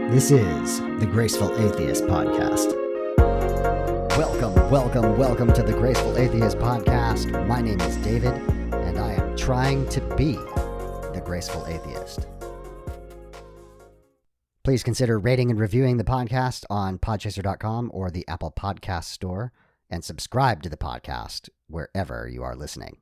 This is the Graceful Atheist Podcast. Welcome to the Graceful Atheist Podcast. My name is David, and I am trying to be the Graceful Atheist. Please consider rating and reviewing the podcast on podchaser.com or the Apple Podcast Store, and subscribe to the podcast wherever you are listening.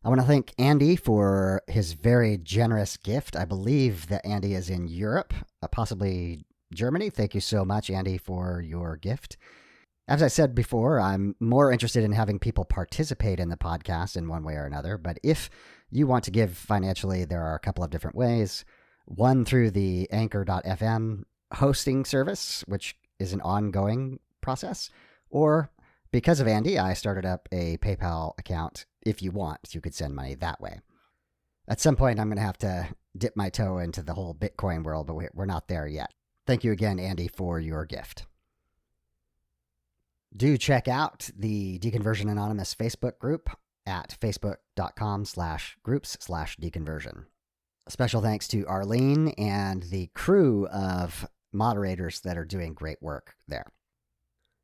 I want to thank Andy for his very generous gift. I believe that Andy is in Europe, possibly Germany. Thank you so much, Andy, for your gift. As I said before, I'm more interested in having people participate in the podcast in one way or another. But if you want to give financially, there are a couple of different ways. One through the Anchor.fm hosting service, which is an ongoing process. Or because of Andy, I started up a PayPal account. If you want, you could send money that way. At some point, I'm going to have to dip my toe into the whole Bitcoin world, but we're not there yet. Thank you again, Andy, for your gift. Do check out the Deconversion Anonymous Facebook group at facebook.com/groups/deconversion. Special thanks to Arlene and the crew of moderators that are doing great work there.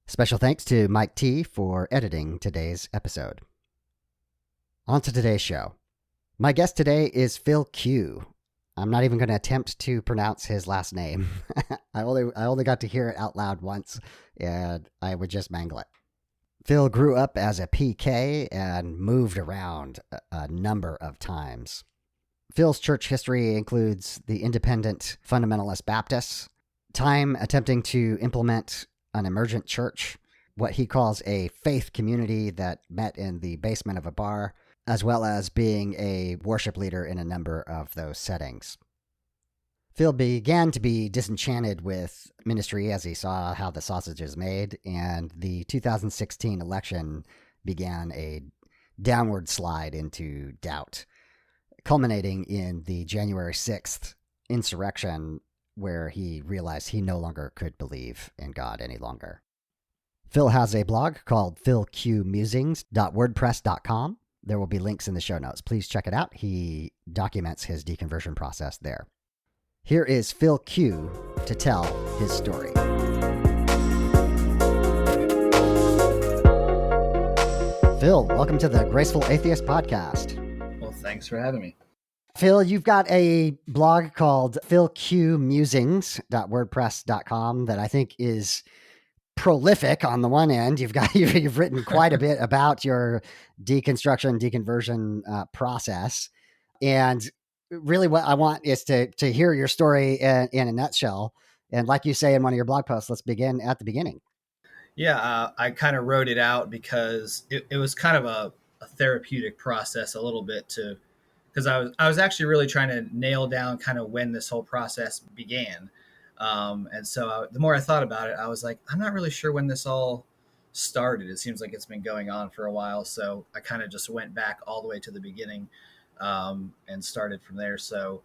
Special thanks to Mike T for editing today's episode. On to today's show. My guest today is Phil Q. I'm not even going to attempt to pronounce his last name. I only got to hear it out loud once, and I would just mangle it. Phil grew up as a PK and moved around a number of times. Phil's church history includes the Independent Fundamentalist Baptists, time attempting to implement an emergent church, what he calls a faith community that met in the basement of a bar, as well as being a worship leader in a number of those settings. Phil began to be disenchanted with ministry as he saw how the sausage is made, and the 2016 election began a downward slide into doubt, culminating in the January 6th insurrection, where he realized he no longer could believe in God any longer. Phil has a blog called philqmusings.wordpress.com. There will be links in the show notes. Please check it out. He documents his deconversion process there. Here is Phil Q to tell his story. Phil, welcome to the Graceful Atheist Podcast. Well, thanks for having me. Phil, you've got a blog called philqmusings.wordpress.com that I think is prolific on the one end. You've written quite a bit about your deconstruction, deconversion process. And really what I want is to hear your story in a nutshell. And like you say in one of your blog posts, let's begin at the beginning. Yeah, I kind of wrote it out because it was kind of a therapeutic process a little bit because I was actually really trying to nail down kind of when this whole process began. And so the more I thought about it, I was like, I'm not really sure when this all started. It seems like it's been going on for a while. So I kind of just went back all the way to the beginning and started from there. So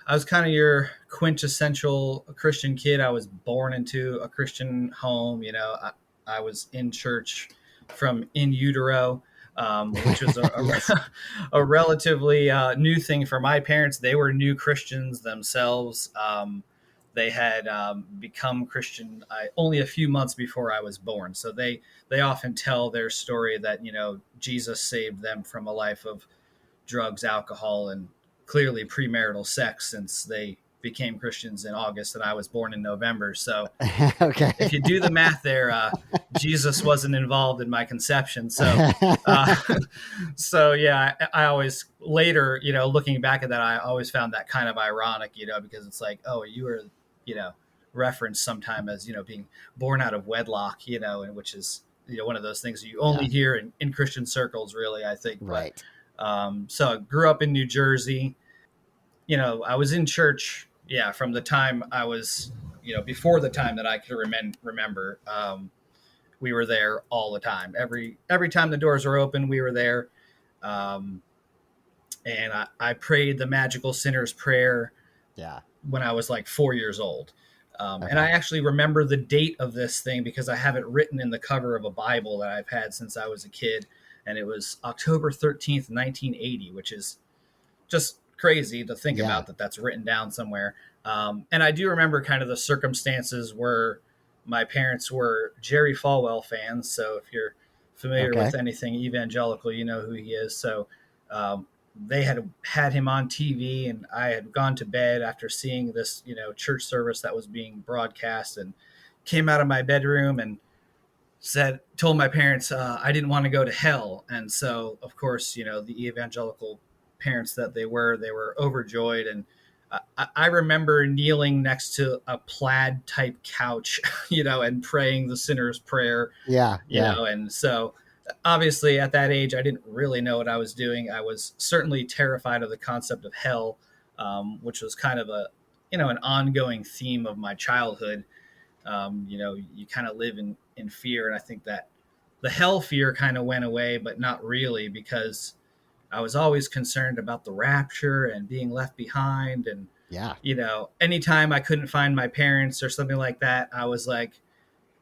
I was kind of your quintessential Christian kid. I was born into a Christian home. You know, I was in church from in utero, which was a relatively new thing for my parents. They were new Christians themselves. They had become Christian only a few months before I was born. So they often tell their story that, you know, Jesus saved them from a life of drugs, alcohol, and clearly premarital sex, since they became Christians in August and I was born in November. So okay. If you do the math there, Jesus wasn't involved in my conception. So, so yeah, I always later, you know, looking back at that, I always found that kind of ironic, you know, because it's like, oh, you were, you know, referenced sometime as, you know, being born out of wedlock, you know, and which is, you know, one of those things you only hear in Christian circles, really, I think. Right. But, so I grew up in New Jersey. You know, I was in church, from the time I was, you know, before the time that I could remember. We were there all the time. Every time the doors were open, we were there. And I prayed the magical sinner's prayer when I was like 4 years old. And I actually remember the date of this thing because I have it written in the cover of a Bible that I've had since I was a kid. And it was October 13th, 1980, which is just crazy to think about that's written down somewhere. And I do remember kind of the circumstances where my parents were Jerry Falwell fans. So if you're familiar Okay. with anything evangelical, you know who he is. So um, they had him on TV, and I had gone to bed after seeing this, church service that was being broadcast, and came out of my bedroom and told my parents I didn't want to go to hell. And so, of course, the evangelical parents that they were overjoyed. And I remember kneeling next to a plaid type couch, and praying the sinner's prayer, Yeah. Yeah. and so obviously at that age, I didn't really know what I was doing. I was certainly terrified of the concept of hell, which was kind of an ongoing theme of my childhood. You kind of live in fear. And I think that the hell fear kind of went away, but not really, because I was always concerned about the rapture and being left behind. And, Yeah. anytime I couldn't find my parents or something like that, I was like,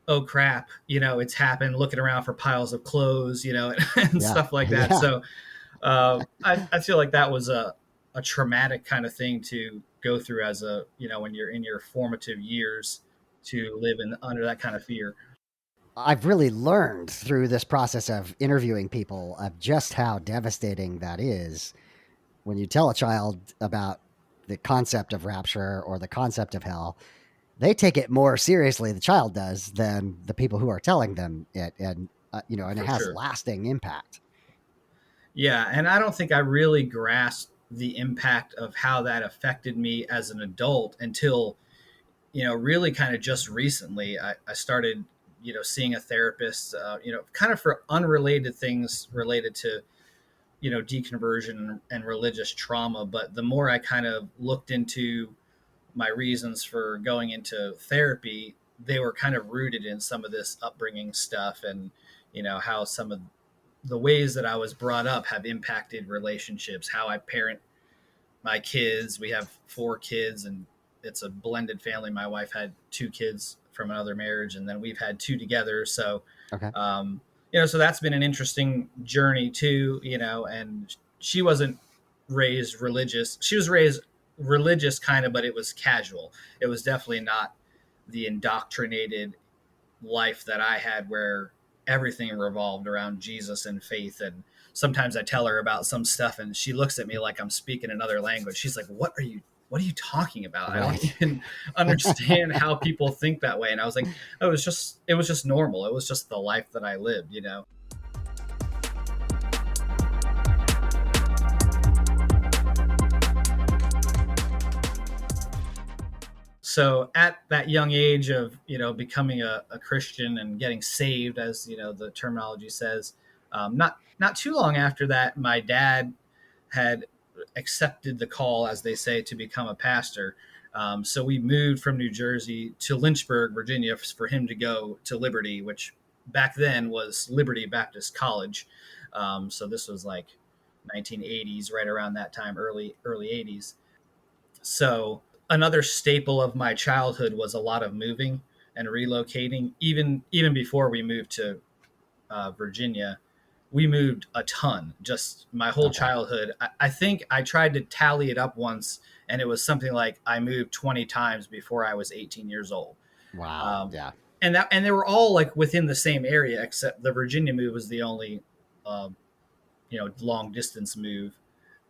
oh crap, it's happened, looking around for piles of clothes, and Yeah. stuff like that. Yeah. So I feel like that was a traumatic kind of thing to go through as when you're in your formative years, to live under that kind of fear. I've really learned through this process of interviewing people of just how devastating that is when you tell a child about the concept of rapture or the concept of hell. They take it more seriously, the child does, than the people who are telling them it, and it For has sure. lasting impact. Yeah, and I don't think I really grasped the impact of how that affected me as an adult until, really kind of just recently. I started, seeing a therapist, kind of for unrelated things related to, deconversion and religious trauma. But the more I kind of looked into my reasons for going into therapy, they were kind of rooted in some of this upbringing stuff, and, how some of the ways that I was brought up have impacted relationships, how I parent my kids. We have 4 kids, and it's a blended family. My wife had 2 kids from another marriage, and then we've had 2 together. So, Okay. so that's been an interesting journey too, and she wasn't raised religious. She was raised religious kind of, but it was casual. It was definitely not the indoctrinated life that I had, where everything revolved around Jesus and faith. And sometimes I tell her about some stuff and she looks at me like I'm speaking another language. She's like, what are you talking about? I don't Right. even understand how people think that way. And I was like, oh, it was just normal. It was just the life that I lived. So at that young age of, becoming a Christian and getting saved, as the terminology says, not too long after that, my dad had accepted the call, as they say, to become a pastor. So we moved from New Jersey to Lynchburg, Virginia, for him to go to Liberty, which back then was Liberty Baptist College. So this was like 1980s, right around that time, early 80s. So another staple of my childhood was a lot of moving and relocating. Even before we moved to Virginia, we moved a ton. Just my whole Okay. childhood. I think I tried to tally it up once, and it was something like I moved 20 times before I was 18 years old. Wow. Um, Yeah. and they were all like within the same area, except the Virginia move was the only long distance move.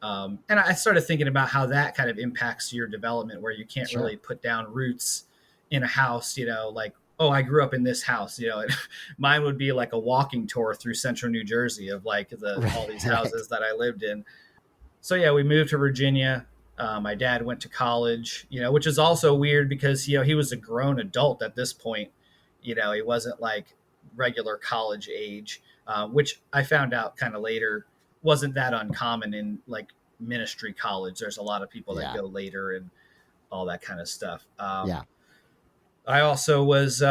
And I started thinking about how that kind of impacts your development, where you can't Sure. really put down roots in a house, like, oh, I grew up in this house, mine would be like a walking tour through central New Jersey of like all these Right. houses that I lived in. So yeah, we moved to Virginia. My dad went to college, which is also weird because, he was a grown adult at this point. He wasn't like regular college age, which I found out kind of later wasn't that uncommon in like ministry college. There's a lot of people that Yeah. go later and all that kind of stuff. Yeah. I also was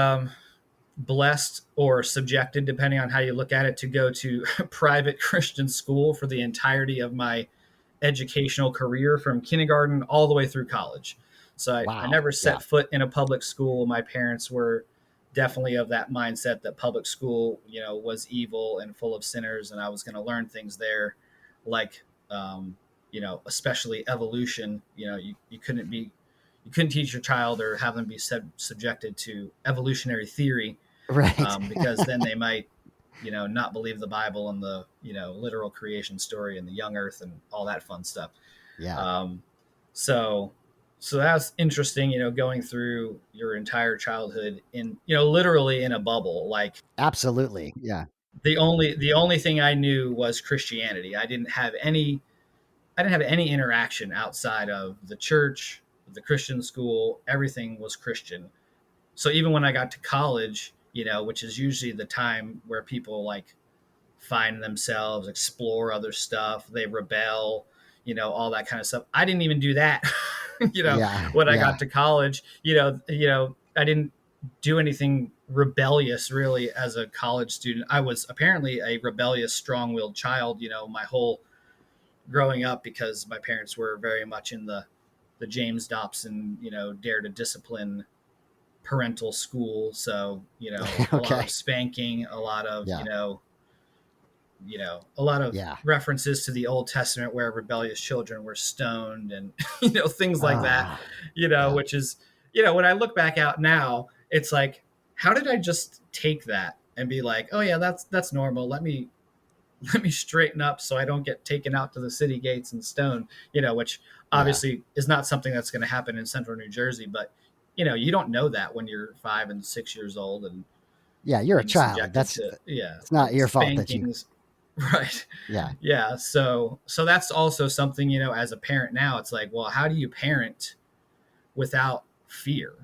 blessed or subjected, depending on how you look at it, to go to private Christian school for the entirety of my educational career, from kindergarten all the way through college. So I Wow. never Yeah. set foot in a public school. My parents were definitely of that mindset that public school, was evil and full of sinners, and I was going to learn things there, like, especially evolution. You couldn't be you couldn't teach your child or have them be subjected to evolutionary theory, Right. because then they might, not believe the Bible and the, literal creation story and the young earth and all that fun stuff. Yeah. Um, so, so that's interesting, going through your entire childhood in, literally in a bubble. Like Absolutely. Yeah. the only thing I knew was Christianity. I didn't have any interaction outside of the church, the Christian school. Everything was Christian. So even when I got to college, which is usually the time where people like find themselves, explore other stuff, they rebel, all that kind of stuff. I didn't even do that. Yeah. When I Yeah. got to college, I didn't do anything rebellious really as a college student. I was apparently a rebellious, strong-willed child, my whole growing up, because my parents were very much in the James Dobson, dare to discipline parental school. So, a lot of Okay. spanking, a lot of, Yeah. a lot of Yeah. references to the Old Testament where rebellious children were stoned and, things like that, Ah. Yeah. which is, when I look back out now, it's like, how did I just take that and be like, oh yeah, that's normal. Let me straighten up so I don't get taken out to the city gates and stoned, which Yeah. obviously is not something that's going to happen in central New Jersey. But, you don't know that when you're 5 and 6 years old and Yeah. You're a being child. subjected That's to, it's not your fault that you. spankings. Right. Yeah. Yeah. So that's also something, as a parent now, it's like, well, how do you parent without fear?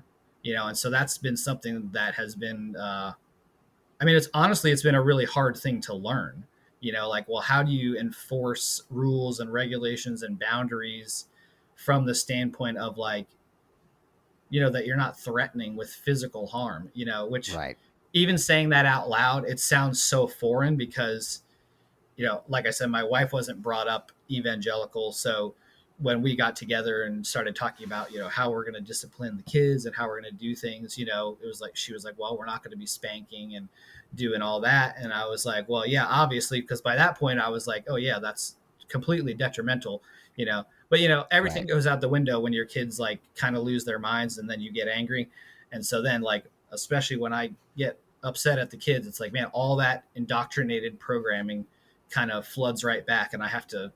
And so that's been something that has been, it's been a really hard thing to learn, like, well, how do you enforce rules and regulations and boundaries from the standpoint of like, that you're not threatening with physical harm, which Right. even saying that out loud, it sounds so foreign because, like I said, my wife wasn't brought up evangelical. So when we got together and started talking about, how we're going to discipline the kids and how we're going to do things, it was like, she was like, well, we're not going to be spanking and doing all that. And I was like, well, yeah, obviously, because by that point I was like, oh yeah, that's completely detrimental, but everything Right. goes out the window when your kids like kind of lose their minds and then you get angry. And so then like, especially when I get upset at the kids, it's like, man, all that indoctrinated programming kind of floods right back, and I have to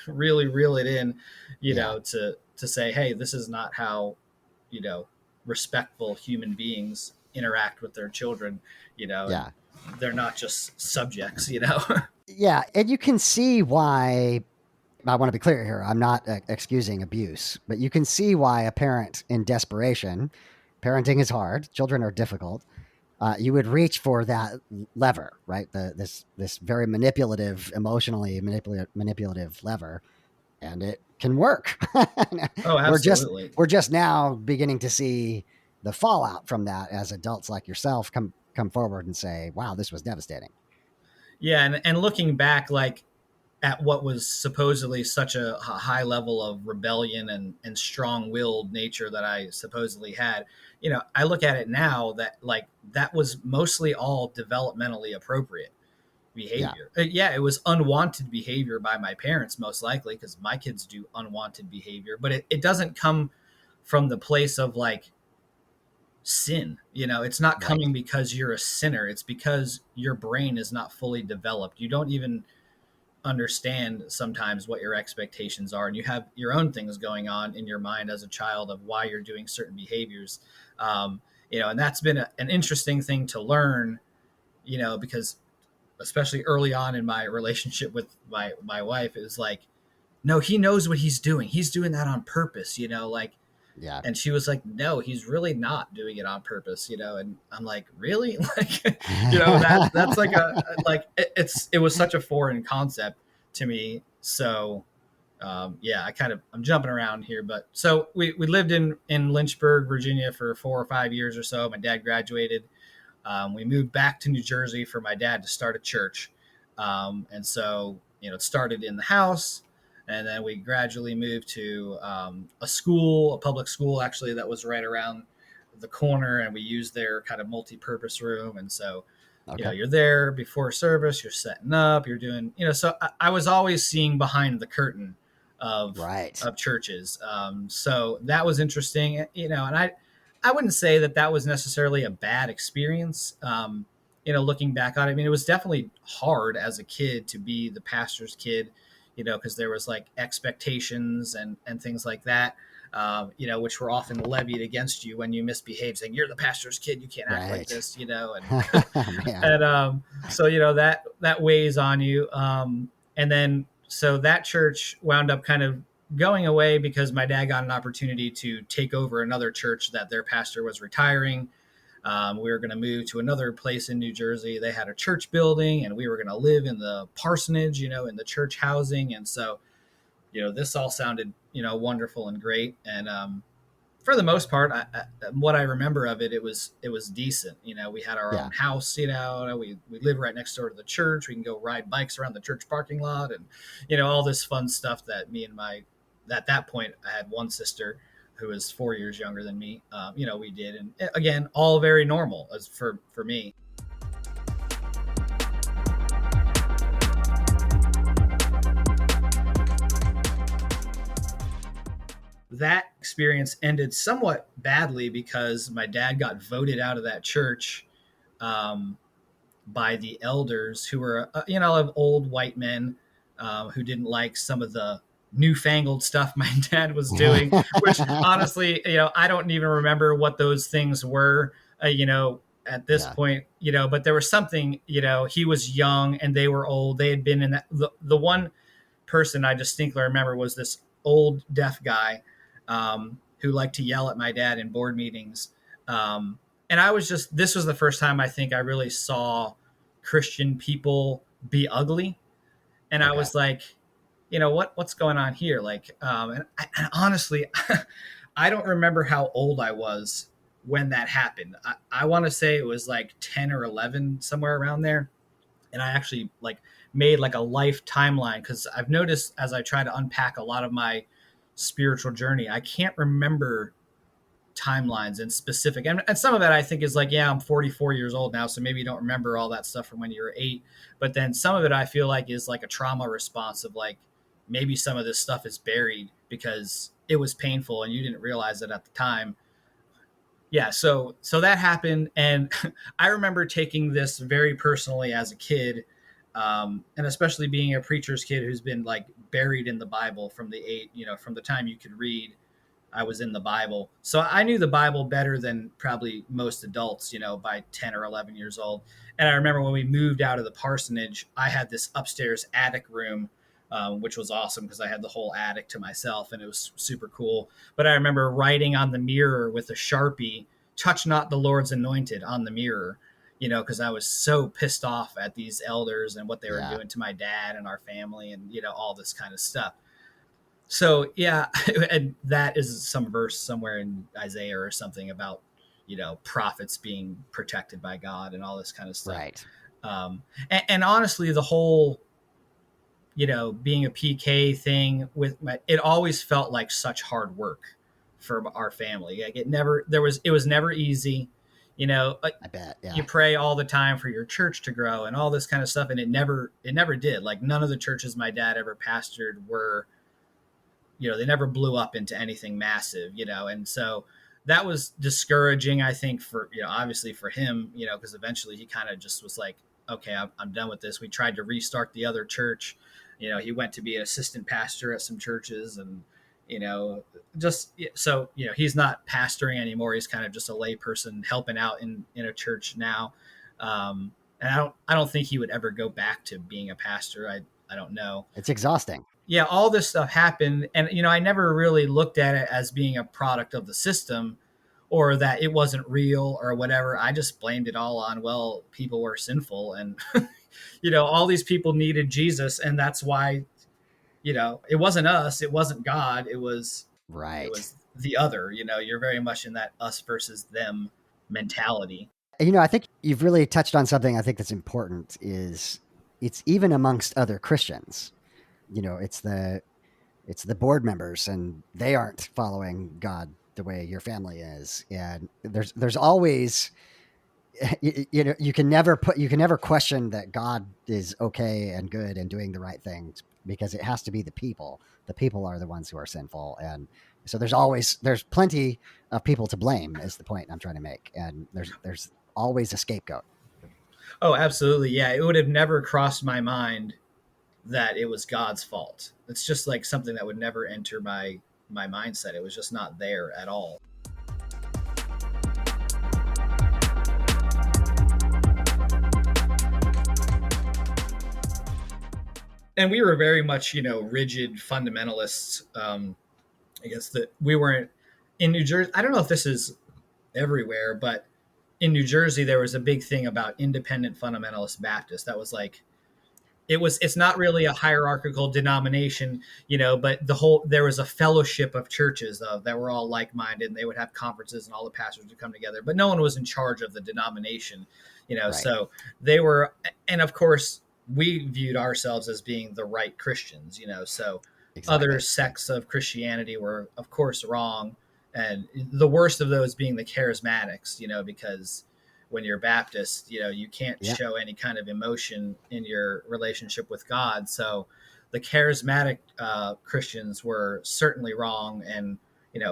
really reel it in, Yeah. to say, hey, this is not how, respectful human beings interact with their children, and Yeah. they're not just subjects. Yeah. And you can see why. I want to be clear here. I'm not excusing abuse, but you can see why a parent in desperation, parenting is hard. Children are difficult. You would reach for that lever, right? This very manipulative, emotionally manipulative lever, and it can work. Oh, we're just absolutely. we're just now beginning to see the fallout from that as adults like yourself come forward and say, "Wow, this was devastating." Yeah, and looking back, like at what was supposedly such a high level of rebellion and strong-willed nature that I supposedly had, I look at it now that like that was mostly all developmentally appropriate Yeah, behavior. Yeah, it was unwanted behavior by my parents, most likely, because my kids do unwanted behavior, but it doesn't come from the place of like sin. It's not right. coming because you're a sinner. It's because your brain is not fully developed. You don't even understand sometimes what your expectations are, and you have your own things going on in your mind as a child of why you're doing certain behaviors. And that's been an interesting thing to learn, because especially early on in my relationship with my wife, it was like, no, he knows what he's doing that on purpose, like. Yeah. And she was like, no, he's really not doing it on purpose, and I'm like, really? Like, that's like it was such a foreign concept to me. So yeah, I'm jumping around here, but so we lived in Lynchburg, Virginia for 4 or 5 years or so. My dad graduated. We moved back to New Jersey for my dad to start a church. And so, it started in the house, and then we gradually moved to a public school, actually, that was right around the corner. And we used their kind of multi-purpose room. And so, Okay. you're there before service, you're setting up, you're doing, so I was always seeing behind the curtain Right. of churches. So that was interesting, and I wouldn't say that was necessarily a bad experience. Looking back on it, I mean, it was definitely hard as a kid to be the pastor's kid, because there was like expectations and things like that, which were often levied against you when you misbehaved, saying you're the pastor's kid, you can't act like Right. this, and Man. so that weighs on you. And then so that church wound up kind of going away because my dad got an opportunity to take over another church that their pastor was retiring. We were going to move to another place in New Jersey. They had a church building, and we were going to live in the parsonage, in the church housing. And so, this all sounded, wonderful and great. And for the most part, what I remember of it, it was decent. We had our own house. We live right next door to the church. We can go ride bikes around the church parking lot, and all this fun stuff that me and at that point I had one sister who was 4 years younger than me. We did, and again, all very normal as for me. That experience ended somewhat badly because my dad got voted out of that church by the elders, who were, of old white men who didn't like some of the newfangled stuff my dad was doing, which honestly, I don't even remember what those things were, at this point, but there was something, he was young and they were old. They had been in that. The one person I distinctly remember was this old deaf guy who liked to yell at my dad in board meetings. And this was the first time I think I really saw Christian people be ugly. And I was like, what's going on here? Like, and honestly, I don't remember how old I was when that happened. I want to say it was like 10 or 11, somewhere around there. And I actually made a life timeline, because I've noticed as I try to unpack a lot of my spiritual journey, I can't remember timelines and specific, and some of that I think is I'm 44 years old now, so maybe you don't remember all that stuff from when you were 8, but then some of it I feel like is a trauma response of maybe some of this stuff is buried because it was painful and you didn't realize it at the time. So that happened, and I remember taking this very personally as a kid, and especially being a preacher's kid who's been buried in the Bible from from the time you could read. I was in the Bible. So I knew the Bible better than probably most adults, by 10 or 11 years old. And I remember when we moved out of the parsonage, I had this upstairs attic room, which was awesome because I had the whole attic to myself and it was super cool. But I remember writing on the mirror with a Sharpie, "Touch not the Lord's anointed," on the mirror, because I was so pissed off at these elders and what they were doing to my dad and our family and, all this kind of stuff. So, and that is some verse somewhere in Isaiah or something about, prophets being protected by God and all this kind of stuff. Right. And honestly, the whole, being a PK thing it always felt like such hard work for our family. It was never easy. I bet. Yeah. You pray all the time for your church to grow and all this kind of stuff. And it never did. None of the churches my dad ever pastored were, they never blew up into anything massive, and so that was discouraging, I think, for, obviously for him, because eventually he kind of just was like, okay, I'm done with this. We tried to restart the other church. He went to be an assistant pastor at some churches and, so, he's not pastoring anymore. He's kind of just a lay person helping out in a church now. And I don't think he would ever go back to being a pastor. I don't know. It's exhausting. Yeah, all this stuff happened. And, I never really looked at it as being a product of the system or that it wasn't real or whatever. I just blamed it all on, well, people were sinful and, all these people needed Jesus. And that's why, it wasn't us. It wasn't God. It was right. It was the other, you're very much in that us versus them mentality. I think you've really touched on something I think that's important is it's even amongst other Christians. It's the board members and they aren't following God the way your family is. And there's always, you can never question that God is okay and good and doing the right things because it has to be the people. The people are the ones who are sinful, and so there's plenty of people to blame. Is the point I'm trying to make, and there's always a scapegoat. Oh, absolutely. Yeah, it would have never crossed my mind that it was God's fault. It's just like something that would never enter my mindset. It was just not there at all. And we were very much, rigid fundamentalists. I guess that we weren't in New Jersey. I don't know if this is everywhere, but in New Jersey, there was a big thing about independent fundamentalist Baptists. That was like, it's not really a hierarchical denomination, but there was a fellowship of churches that were all like-minded, and they would have conferences and all the pastors would come together, but no one was in charge of the denomination, Right. So they were, and of course we viewed ourselves as being the right Christians, so Exactly. other sects of Christianity were of course wrong, and the worst of those being the charismatics, because when you're Baptist, you can't show any kind of emotion in your relationship with God. So the charismatic Christians were certainly wrong, and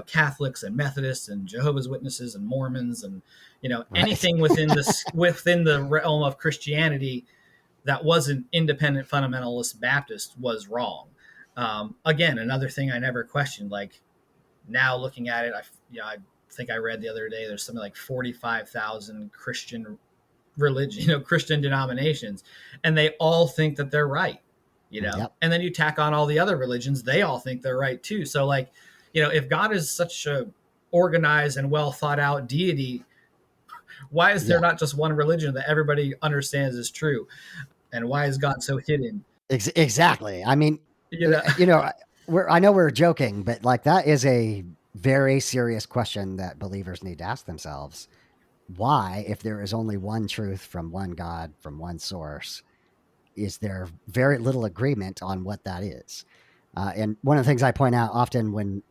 Catholics and Methodists and Jehovah's Witnesses and Mormons and Right. anything within the realm of Christianity that wasn't independent fundamentalist Baptist was wrong. Again, another thing I never questioned. Like now looking at it, I think I read the other day there's something like 45,000 Christian religion, Christian denominations, and they all think that they're right, Yep. And then you tack on all the other religions, they all think they're right too. So like, if God is such a organized and well thought out deity, why is there not just one religion that everybody understands is true? And why is God so hidden? Exactly. I mean, I know we're joking, but like that is a very serious question that believers need to ask themselves. Why, if there is only one truth from one God, from one source, is there very little agreement on what that is? And one of the things I point out often when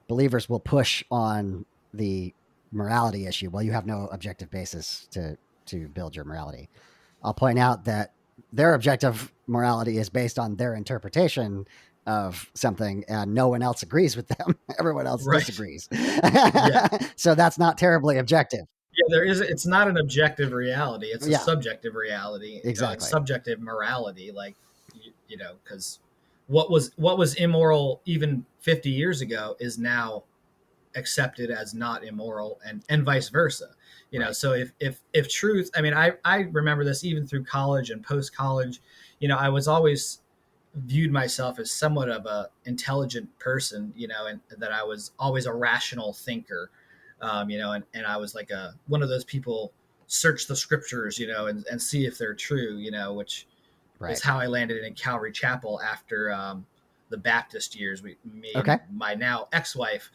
believers will push on the morality issue, well, you have no objective basis to build your morality. I'll point out that their objective morality is based on their interpretation of something, and no one else agrees with them. Everyone else disagrees. So that's not terribly objective. Yeah, it's not an objective reality. It's a subjective reality. Exactly. It's subjective morality. Like, because what was immoral even 50 years ago is now accepted as not immoral, and vice versa. So if truth, I mean, I remember this even through college and post college. I was always viewed myself as somewhat of a intelligent person, and that I was always a rational thinker, and I was like one of those people search the scriptures, and see if they're true, which is how I landed in Calvary Chapel after the Baptist years. Me and my now ex-wife,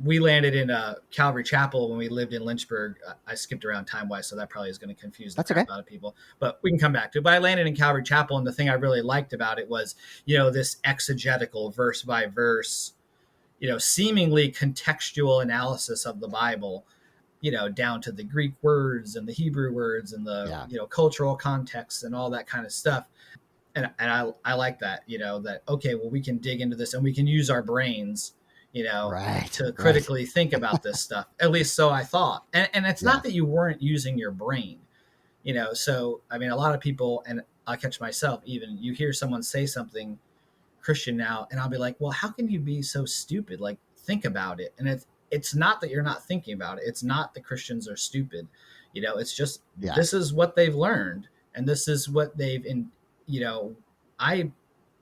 we landed in Calvary Chapel when we lived in Lynchburg. I skipped around time-wise, so that probably is going to confuse the crap out of people. But we can come back to it. But I landed in Calvary Chapel, and the thing I really liked about it was, this exegetical, verse by verse, seemingly contextual analysis of the Bible, down to the Greek words and the Hebrew words and the, cultural context and all that kind of stuff. And I like that, that, okay, well, we can dig into this and we can use our brains, to critically think about this stuff. At least so I thought. And it's not that you weren't using your brain, so, I mean, a lot of people, and I'll catch myself even, you hear someone say something Christian now, and I'll be like, well, how can you be so stupid? Like, think about it. And it's not that you're not thinking about it. It's not that Christians are stupid. It's just, this is what they've learned. And this is what they've, I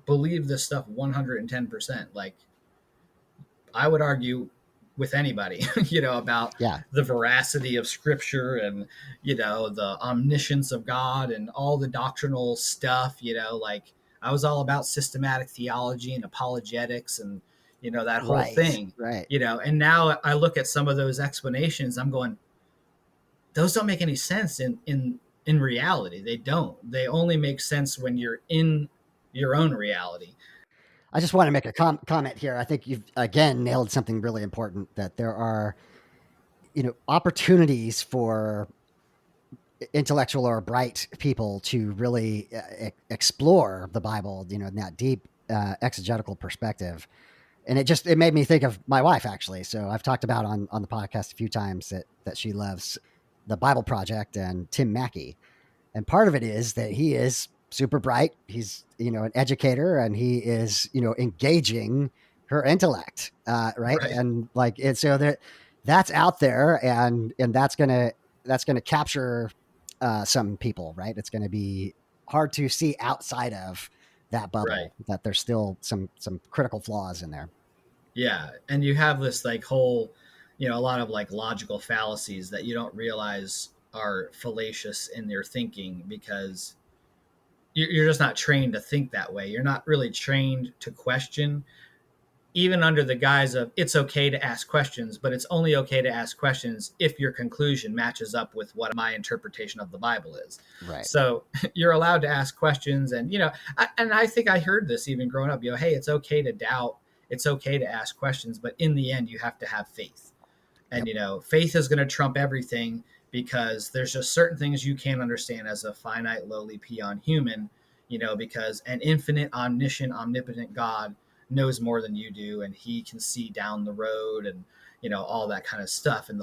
believe this stuff 110%. Like, I would argue with anybody, about the veracity of scripture and, the omniscience of God and all the doctrinal stuff, like I was all about systematic theology and apologetics and, that whole thing, and now I look at some of those explanations, I'm going, those don't make any sense in reality. They don't. They only make sense when you're in your own reality. I just want to make a comment here. I think you've again nailed something really important, that there are, opportunities for intellectual or bright people to really explore the Bible, in that deep exegetical perspective. And it made me think of my wife, actually. So I've talked about on the podcast a few times that she loves the Bible Project and Tim Mackey. And part of it is that he is super bright. He's, an educator, and he is, engaging her intellect. Right. Right. And like, so that's out there, and that's going to capture some people, right? It's going to be hard to see outside of that Right. bubble, that there's still some critical flaws in there. Yeah. And you have this like whole, a lot of like logical fallacies that you don't realize are fallacious in their thinking because you're just not trained to think that way. You're not really trained to question, even under the guise of it's okay to ask questions, but it's only okay to ask questions if your conclusion matches up with what my interpretation of the Bible is. Right. So you're allowed to ask questions. And, and I think I heard this even growing up, hey, it's okay to doubt. It's okay to ask questions, but in the end, you have to have faith. And, Yep. Faith is going to trump everything because there's just certain things you can't understand as a finite, lowly peon human, because an infinite, omniscient, omnipotent God knows more than you do, and he can see down the road and, all that kind of stuff. And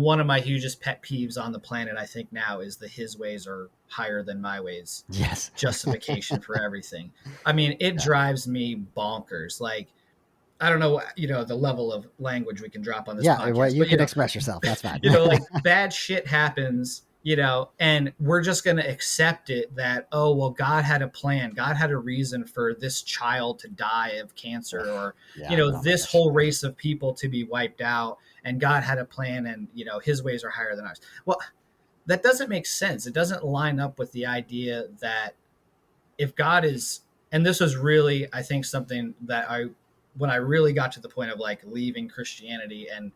one of my hugest pet peeves on the planet, I think now, is the his ways are higher than my ways Yes. justification for everything. It drives me bonkers. Like, I don't know, the level of language we can drop on this Yeah. Well, podcast, you but can express yourself. That's fine. like bad shit happens, and we're just going to accept it that, oh, well, God had a plan. God had a reason for this child to die of cancer or, this whole race of people to be wiped out. And God had a plan, and, his ways are higher than ours. Well, that doesn't make sense. It doesn't line up with the idea that if God is, and this was really, I think, something that when I really got to the point of like leaving Christianity and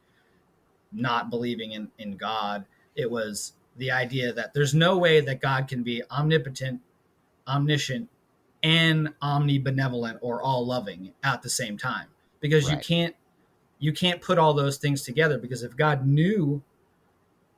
not believing in God, it was the idea that there's no way that God can be omnipotent, omniscient, and omnibenevolent or all loving at the same time, because Right. you can't put all those things together, because if God knew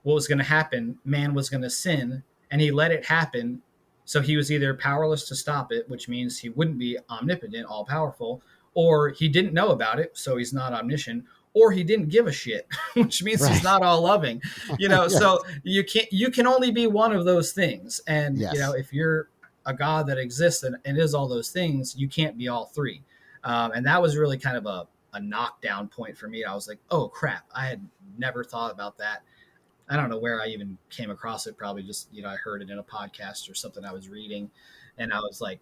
what was going to happen, man was going to sin, and he let it happen. So he was either powerless to stop it, which means he wouldn't be omnipotent, all powerful, or he didn't know about it, so he's not omniscient, or he didn't give a shit, which means he's not all loving. Yes. So you can only be one of those things. And Yes. if you're a God that exists and is all those things, you can't be all three. And that was really kind of a knockdown point for me. I was like, oh crap, I had never thought about that. I don't know where I even came across it. Probably just, I heard it in a podcast or something I was reading. And I was like,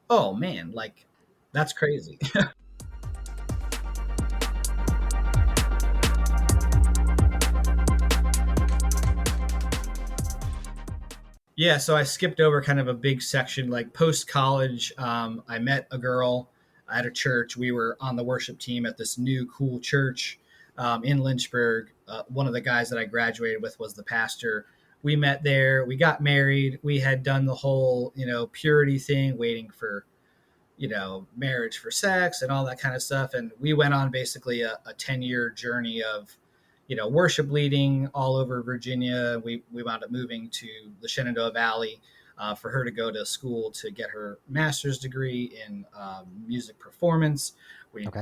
oh man, like that's crazy. Yeah. So I skipped over kind of a big section, like post college. I met a girl at a church. We were on the worship team at this new cool church in Lynchburg. One of the guys that I graduated with was the pastor. We met there. We got married. We had done the whole, purity thing, waiting for, marriage for sex and all that kind of stuff. And we went on basically a 10-year journey of, worship leading all over Virginia. We wound up moving to the Shenandoah Valley for her to go to school to get her master's degree in music performance.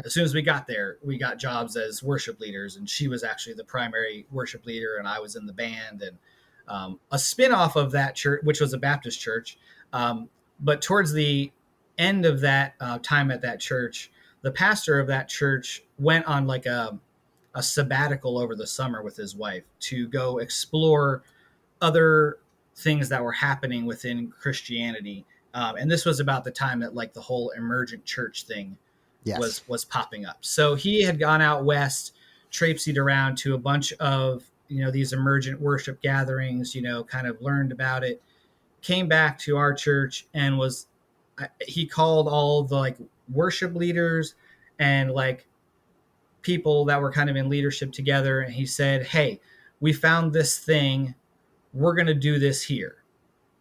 As soon as we got there, we got jobs as worship leaders, and she was actually the primary worship leader, and I was in the band. And a spinoff of that church, which was a Baptist church. But towards the end of that time at that church, the pastor of that church went on like a sabbatical over the summer with his wife to go explore other things that were happening within Christianity. And this was about the time that like the whole emergent church thing was popping up. So he had gone out west, traipsed around to a bunch of, these emergent worship gatherings, kind of learned about it, came back to our church and he called all the like worship leaders and like people that were kind of in leadership together. And he said, hey, we found this thing. We're going to do this here.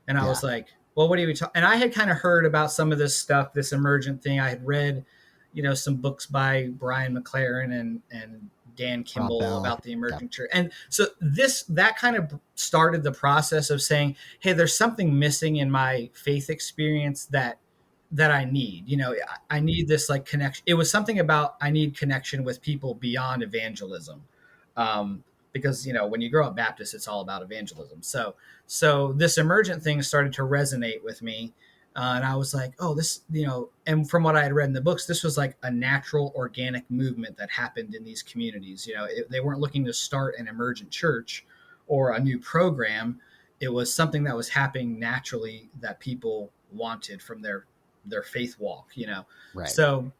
And I was like, well, what are we talking? And I had kind of heard about some of this stuff, this emergent thing. I had read, some books by Brian McLaren and Dan Kimball about the emergent church. And so that kind of started the process of saying, hey, there's something missing in my faith experience that that I need. I need this like connection. It was something about I need connection with people beyond evangelism, because when you grow up Baptist, it's all about evangelism. So this emergent thing started to resonate with me, and I was like, oh, this, and from what I had read in the books, this was like a natural, organic movement that happened in these communities. They weren't looking to start an emergent church or a new program. It was something that was happening naturally that people wanted from their faith walk. Right. So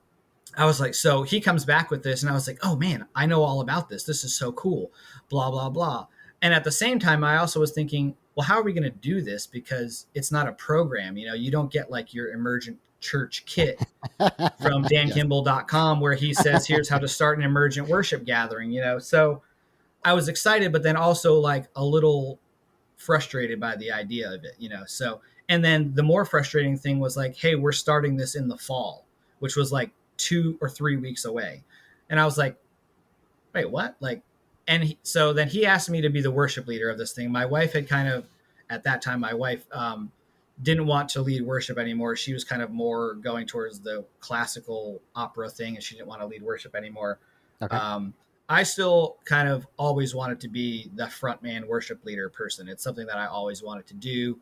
I was like, so he comes back with this, and I was like, oh man, I know all about this. This is so cool, blah, blah, blah. And at the same time, I also was thinking, well, how are we going to do this? Because it's not a program. You don't get like your emergent church kit from dankimball.com where he says, here's how to start an emergent worship gathering, So I was excited, but then also like a little frustrated by the idea of it, So, and then the more frustrating thing was like, hey, we're starting this in the fall, which was like 2 or 3 weeks away. And I was like, wait, what? So then he asked me to be the worship leader of this thing. My wife had at that time, my wife didn't want to lead worship anymore. She was kind of more going towards the classical opera thing, and she didn't want to lead worship anymore. Okay. I still kind of always wanted to be the frontman worship leader person. It's something that I always wanted to do.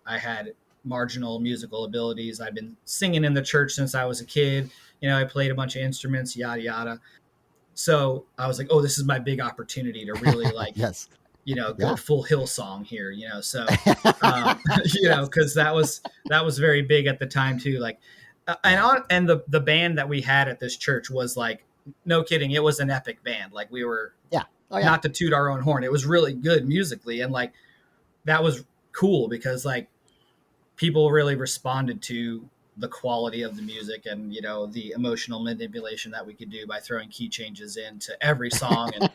I had marginal musical abilities. I've been singing in the church since I was a kid. I played a bunch of instruments, yada, yada. So I was like, oh, this is my big opportunity to really yes. Go full Hillsong here, So, because that was very big at the time too. And the band that we had at this church was like, no kidding, it was an epic band. Like we were, not to toot our own horn. It was really good musically. And like, that was cool because like people really responded to the quality of the music and, the emotional manipulation that we could do by throwing key changes into every song and,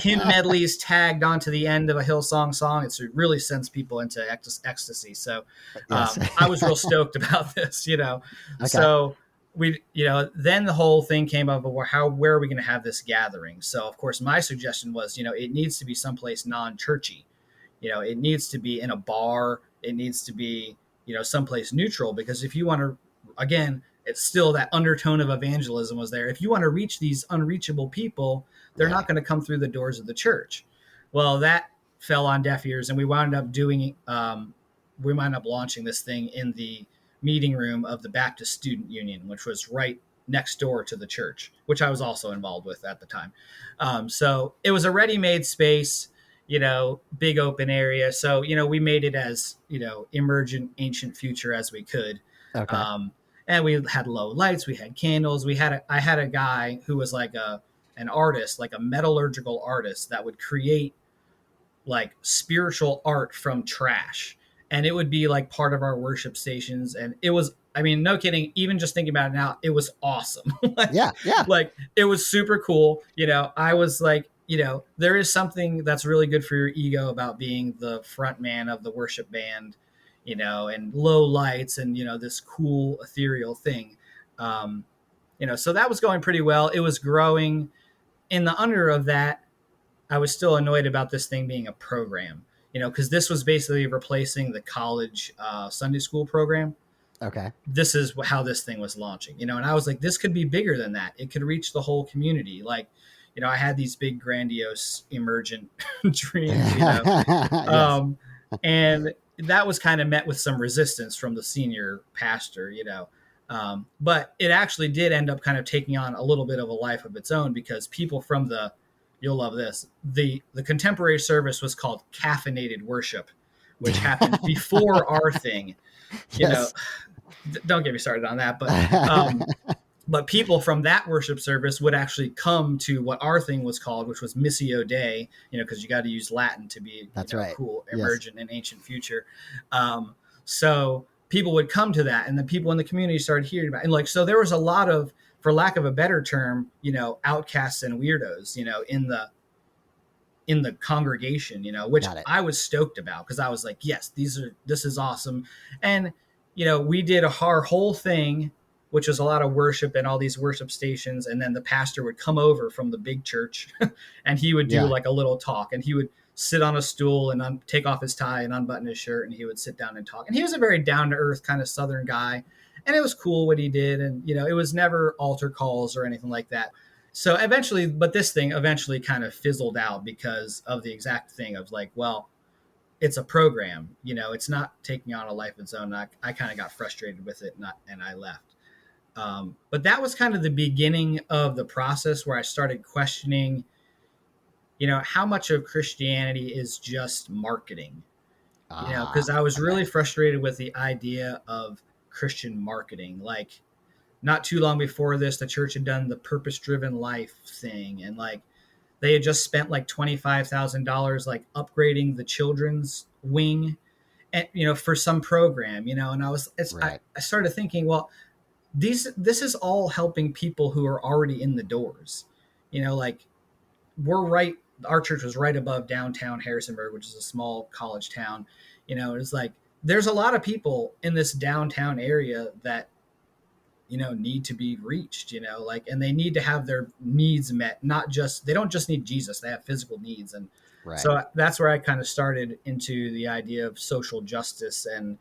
hymn medleys tagged onto the end of a Hillsong song. It really sends people into ecstasy. So I was real stoked about this, Okay. So we, then the whole thing came up of where are we going to have this gathering? So of course my suggestion was, it needs to be someplace non-churchy. It needs to be in a bar. It needs to be, someplace neutral, because if you want to, again, it's still that undertone of evangelism was there. If you want to reach these unreachable people, they're not going to come through the doors of the church. Well, that fell on deaf ears, and we wound up launching this thing in the meeting room of the Baptist Student Union, which was right next door to the church, which I was also involved with at the time. So it was a ready-made space, big open area. So, we made it as, emergent ancient future as we could. Okay. And we had low lights, we had candles. I had a guy who was like an artist, like a metallurgical artist that would create like spiritual art from trash. And it would be like part of our worship stations. And it was, I mean, no kidding. Even just thinking about it now, it was awesome. Like it was super cool. I was like, there is something that's really good for your ego about being the front man of the worship band, and low lights and, this cool ethereal thing. So that was going pretty well. It was growing. In the under of that, I was still annoyed about this thing being a program, because this was basically replacing the college Sunday school program. Okay. This is how this thing was launching, and I was like, this could be bigger than that. It could reach the whole community. Like, I had these big grandiose emergent dreams, Yes. And that was kind of met with some resistance from the senior pastor, but it actually did end up kind of taking on a little bit of a life of its own, because people from you'll love this. The contemporary service was called caffeinated worship, which happened before our thing. Yes. Don't get me started on that, but people from that worship service would actually come to what our thing was called, which was Missio Dei, because you got to use Latin to be right. Cool, emergent, and ancient future. So people would come to that, and the people in the community started hearing about it. And so there was a lot of, for lack of a better term, outcasts and weirdos, in the congregation, which I was stoked about, because I was like, yes, this is awesome. And, we did our whole thing, which was a lot of worship and all these worship stations. And then the pastor would come over from the big church and he would do like a little talk, and he would sit on a stool and take off his tie and unbutton his shirt, and he would sit down and talk. And he was a very down to earth kind of Southern guy, and it was cool what he did. And it was never altar calls or anything like that. So eventually, but this thing eventually kind of fizzled out because of the exact thing of like, well, it's a program, it's not taking on a life of its own. I kind of got frustrated with it, and I left. But that was kind of the beginning of the process where I started questioning, how much of Christianity is just marketing, because I was really frustrated with the idea of Christian marketing. Like, not too long before this, the church had done the purpose-driven life thing, and like they had just spent like $25,000 like upgrading the children's wing, and for some program, and I started thinking, well, this is all helping people who are already in the doors, like our church was right above downtown Harrisonburg, which is a small college town. It's like there's a lot of people in this downtown area that need to be reached, and they need to have their needs met. They don't just need Jesus, they have physical needs. And so that's where I kind of started into the idea of social justice. And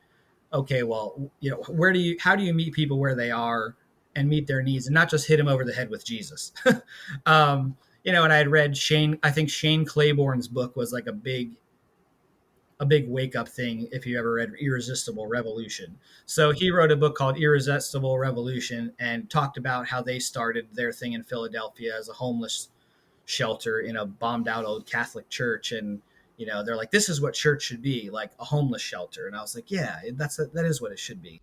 okay, well, how do you meet people where they are and meet their needs, and not just hit them over the head with Jesus? And I had read I think Shane Claiborne's book was like a big wake up thing. If you ever read Irresistible Revolution. So he wrote a book called Irresistible Revolution and talked about how they started their thing in Philadelphia as a homeless shelter in a bombed out old Catholic church. And, they're like, this is what church should be, like a homeless shelter. And I was like, yeah, that is what it should be.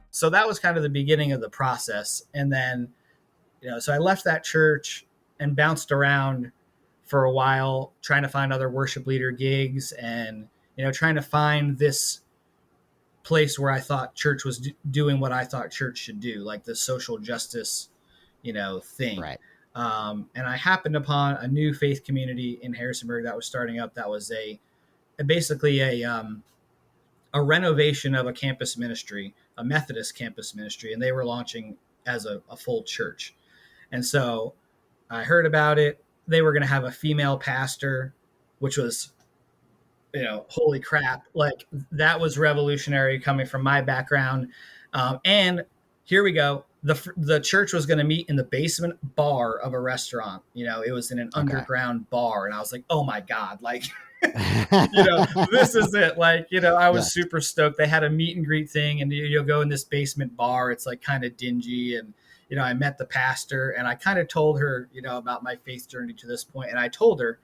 So that was kind of the beginning of the process. And then, so I left that church and bounced around for a while, trying to find other worship leader gigs and, trying to find this place where I thought church was doing what I thought church should do, like the social justice, thing. Right. And I happened upon a new faith community in Harrisonburg that was starting up. That was basically a renovation of a campus ministry, a Methodist campus ministry, and they were launching as a full church. And so I heard about it. They were going to have a female pastor, which was, holy crap. Like, that was revolutionary coming from my background. And here we go. The church was going to meet in the basement bar of a restaurant. It was in an underground bar. And I was like, oh my God, like, this is it. Like, I was super stoked. They had a meet and greet thing, and you'll go in this basement bar. It's like kind of dingy. And, I met the pastor, and I kind of told her, about my faith journey to this point. And I told her,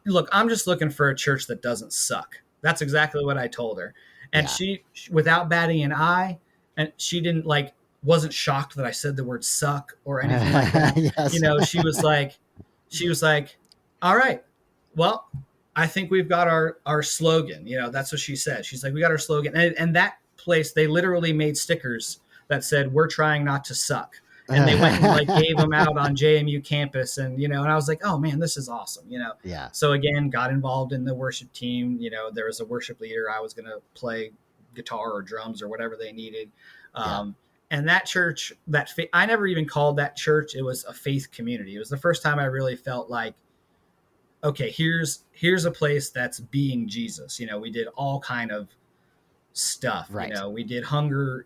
look, I'm just looking for a church that doesn't suck. That's exactly what I told her. And she, without batting an eye, and she wasn't shocked that I said the word suck or anything like that. Yes. She was like, all right, well, I think we've got our slogan. That's what she said. She's like, we got our slogan. And that place, they literally made stickers that said, we're trying not to suck. And they went and gave them out on JMU campus. And, and I was like, oh man, this is awesome. Yeah. So again, got involved in the worship team. There was a worship leader. I was going to play guitar or drums or whatever they needed. And that church, I never even called that church. It was a faith community. It was the first time I really felt like, okay, here's a place that's being Jesus. We did all kind of stuff. Right. We did hunger,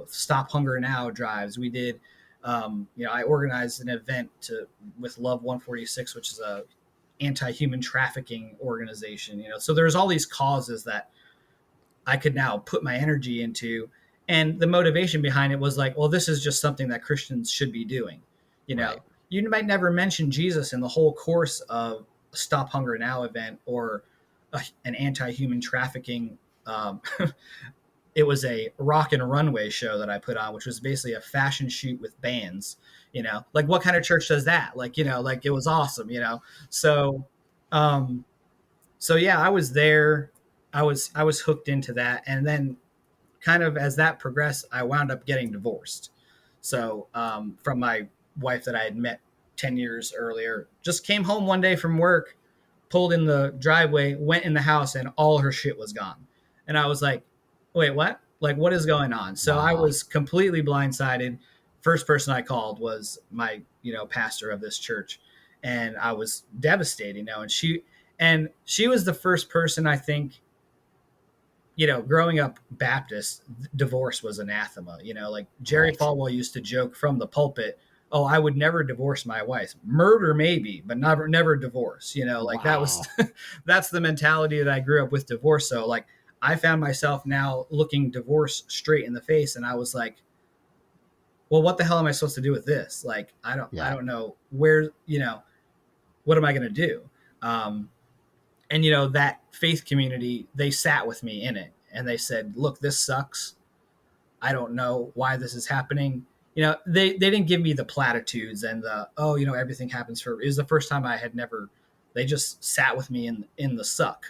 Stop Hunger Now drives. We did, I organized an event with Love 146, which is a anti-human trafficking organization. So there's all these causes that I could now put my energy into. And the motivation behind it was like, well, this is just something that Christians should be doing. Right. You might never mention Jesus in the whole course of a Stop Hunger Now event or an anti-human trafficking. It was a rock and runway show that I put on, which was basically a fashion shoot with bands. Like, what kind of church does that? Like, it was awesome. So yeah, I was there. I was hooked into that, and then kind of as that progressed, I wound up getting divorced. So from my wife that I had met 10 years earlier, just came home one day from work, pulled in the driveway, went in the house, and all her shit was gone. And I was like, wait, what? Like, what is going on? So I Wow. was completely blindsided. First person I called was my, pastor of this church. And I was devastated, and she was the first person, I think, growing up Baptist, divorce was anathema. Like Jerry Right. Falwell used to joke from the pulpit, "Oh, I would never divorce my wife. Murder maybe, but never divorce." Like that was Wow. that's the mentality that I grew up with divorce. So like I found myself now looking divorce straight in the face, and I was like, "Well, what the hell am I supposed to do with this? Like, I Yeah. don't know where, what am I going to do?" Um, and that faith community, they sat with me in it, and they said, "Look, this sucks. I don't know why this is happening." They didn't give me the platitudes and the, oh, everything happens for, it was the first time I had never, they just sat with me in the suck,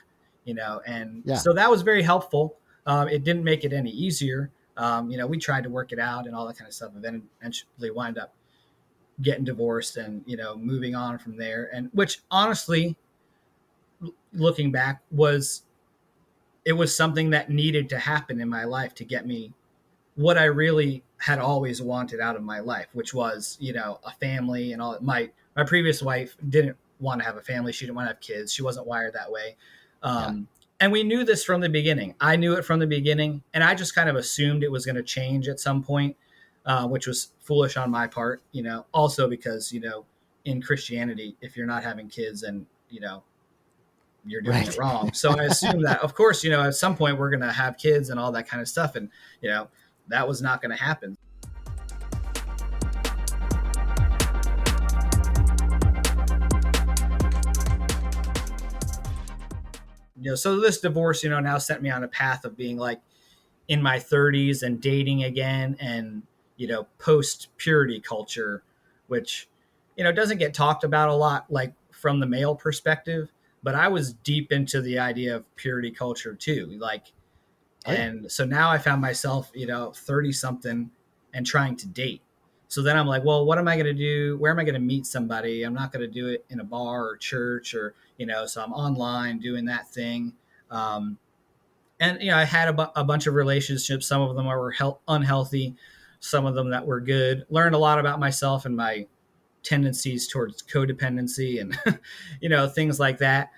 and Yeah. so that was very helpful. It didn't make it any easier. We tried to work it out and all that kind of stuff, and then eventually wind up getting divorced and moving on from there, and which honestly, looking back, it was something that needed to happen in my life to get me what I really had always wanted out of my life, which was, a family and all. My previous wife didn't want to have a family. She didn't want to have kids. She wasn't wired that way. Yeah. And we knew this from the beginning. I knew it from the beginning, and I just kind of assumed it was going to change at some point, which was foolish on my part. Also because in Christianity, if you're not having kids, and you're doing it Right. wrong. So I assume that, of course, at some point we're going to have kids and all that kind of stuff. And, that was not going to happen. So this divorce, now sent me on a path of being like in my 30s and dating again, and, post purity culture, which, doesn't get talked about a lot, like from the male perspective, but I was deep into the idea of purity culture too. Like, Oh yeah. and so now I found myself, 30 something and trying to date. So then I'm like, well, what am I going to do? Where am I going to meet somebody? I'm not going to do it in a bar or church or, so I'm online doing that thing. And, I had a bunch of relationships. Some of them were unhealthy, some of them that were good. Learned a lot about myself and my tendencies towards codependency and, things like that.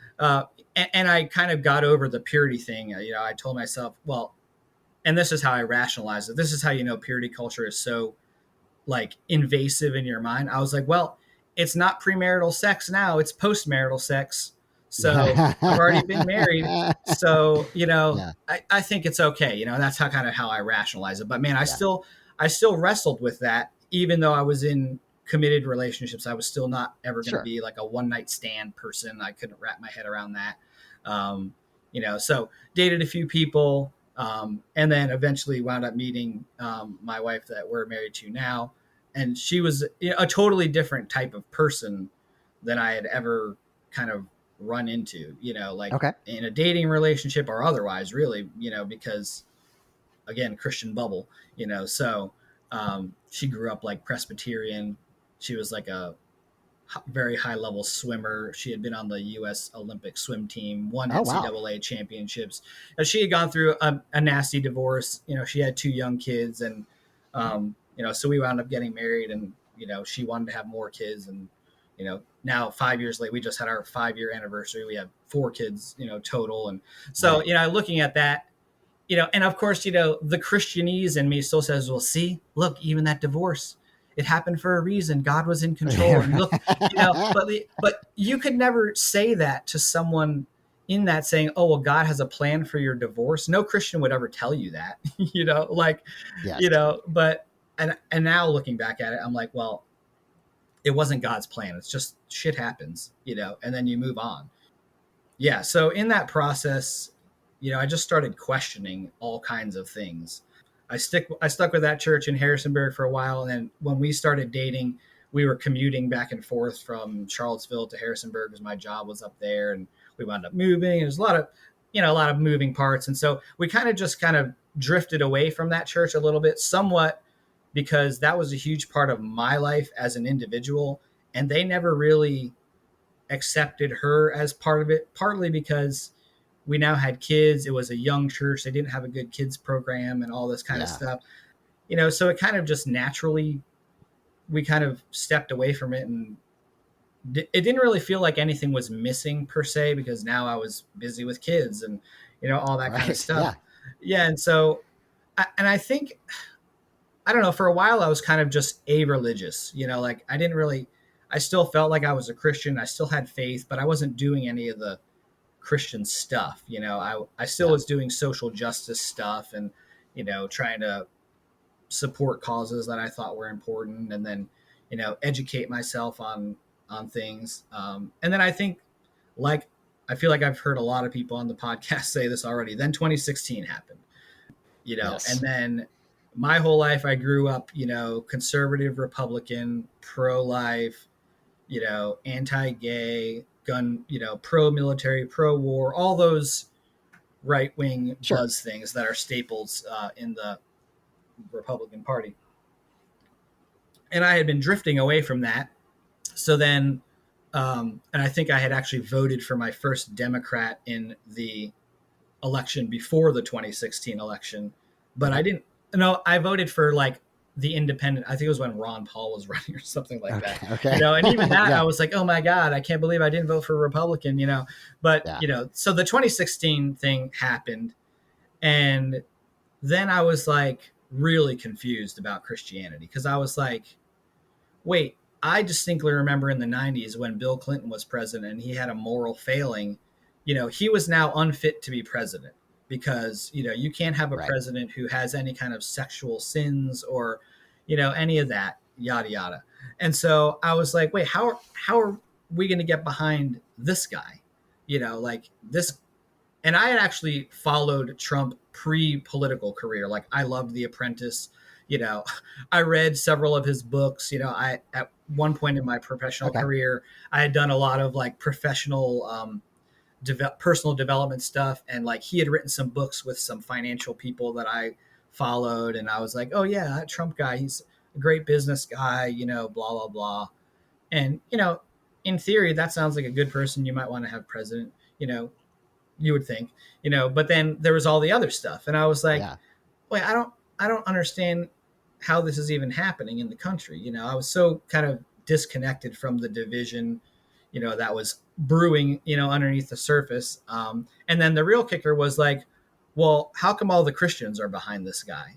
And I kind of got over the purity thing. I told myself, well, and this is how I rationalize it. This is how purity culture is so like invasive in your mind. I was like, well, it's not premarital sex now; it's postmarital sex. So I've already been married. So Yeah. I think it's okay. That's how I rationalize it. But man, Yeah. I still wrestled with that, even though I was in committed relationships. I was still not ever going to Sure. be like a one night stand person. I couldn't wrap my head around that. So dated a few people, and then eventually wound up meeting my wife that we're married to now, and she was a totally different type of person than I had ever kind of run into. Like Okay. in a dating relationship or otherwise, really. Because again, Christian bubble. So she grew up like Presbyterian. She was like a very high level swimmer. She had been on the U.S. Olympic swim team, won Oh wow. NCAA championships. She had gone through a nasty divorce. She had two young kids, and so we wound up getting married, and she wanted to have more kids, and now 5 years later, we just had our 5 year anniversary. We have four kids, total, and so Right. looking at that, and of course, the Christianese in me still says, well, see, look, even that divorce, it happened for a reason. God was in control. And look, but you could never say that to someone in that saying, oh, well, God has a plan for your divorce. No Christian would ever tell you that, like, Yes. but, and now looking back at it, I'm like, well, it wasn't God's plan. It's just shit happens, and then you move on. Yeah. So in that process, I just started questioning all kinds of things. I stuck with that church in Harrisonburg for a while, and then when we started dating, we were commuting back and forth from Charlottesville to Harrisonburg because my job was up there, and we wound up moving. There's a lot of moving parts, and so we kind of drifted away from that church a little bit, somewhat, because that was a huge part of my life as an individual, and they never really accepted her as part of it, partly because we now had kids. It was a young church. They didn't have a good kids program and all this kind of Yeah. stuff. So it kind of just naturally, we kind of stepped away from it, and it didn't really feel like anything was missing per se, because now I was busy with kids and, all that kind of Right. stuff. Yeah. Yeah. And so, I think, I don't know, for a while I was kind of just a-religious, like I still felt like I was a Christian. I still had faith, but I wasn't doing any of the Christian stuff. I still Yeah. was doing social justice stuff and, trying to support causes that I thought were important, and then, educate myself on things. And then I think, like, I feel like I've heard a lot of people on the podcast say this already. Then 2016 happened, and Yes. then my whole life I grew up, conservative Republican, pro-life, anti-gay, gun, pro-military, pro-war, all those right-wing Sure. buzz things that are staples in the Republican Party. And I had been drifting away from that. So then, and I think I had actually voted for my first Democrat in the election before the 2016 election, but Okay. I didn't. No, I voted for like the independent. I think it was when Ron Paul was running or something like that. Okay. Okay. And even that, I Yeah. was like, oh my god, I can't believe I didn't vote for a Republican. But Yeah. so the 2016 thing happened, and then I was like really confused about Christianity, because I was like, wait, I distinctly remember in the 90s when Bill Clinton was president and he had a moral failing, he was now unfit to be president, because, you can't have a Right. president who has any kind of sexual sins or, any of that, yada, yada. And so I was like, wait, how are we going to get behind this guy? Like this. And I had actually followed Trump pre-political career. Like, I loved The Apprentice. I read several of his books. I at one point in my professional Okay. career, I had done a lot of like professional personal development stuff, and like he had written some books with some financial people that I followed, and I was like, oh yeah, that Trump guy, he's a great business guy, blah blah blah. And in theory, that sounds like a good person you might want to have president. You would think, but then there was all the other stuff, and I was like, Yeah. wait, I don't understand how this is even happening in the country. I was so kind of disconnected from the division, that was brewing, underneath the surface. And then the real kicker was like, well, how come all the Christians are behind this guy?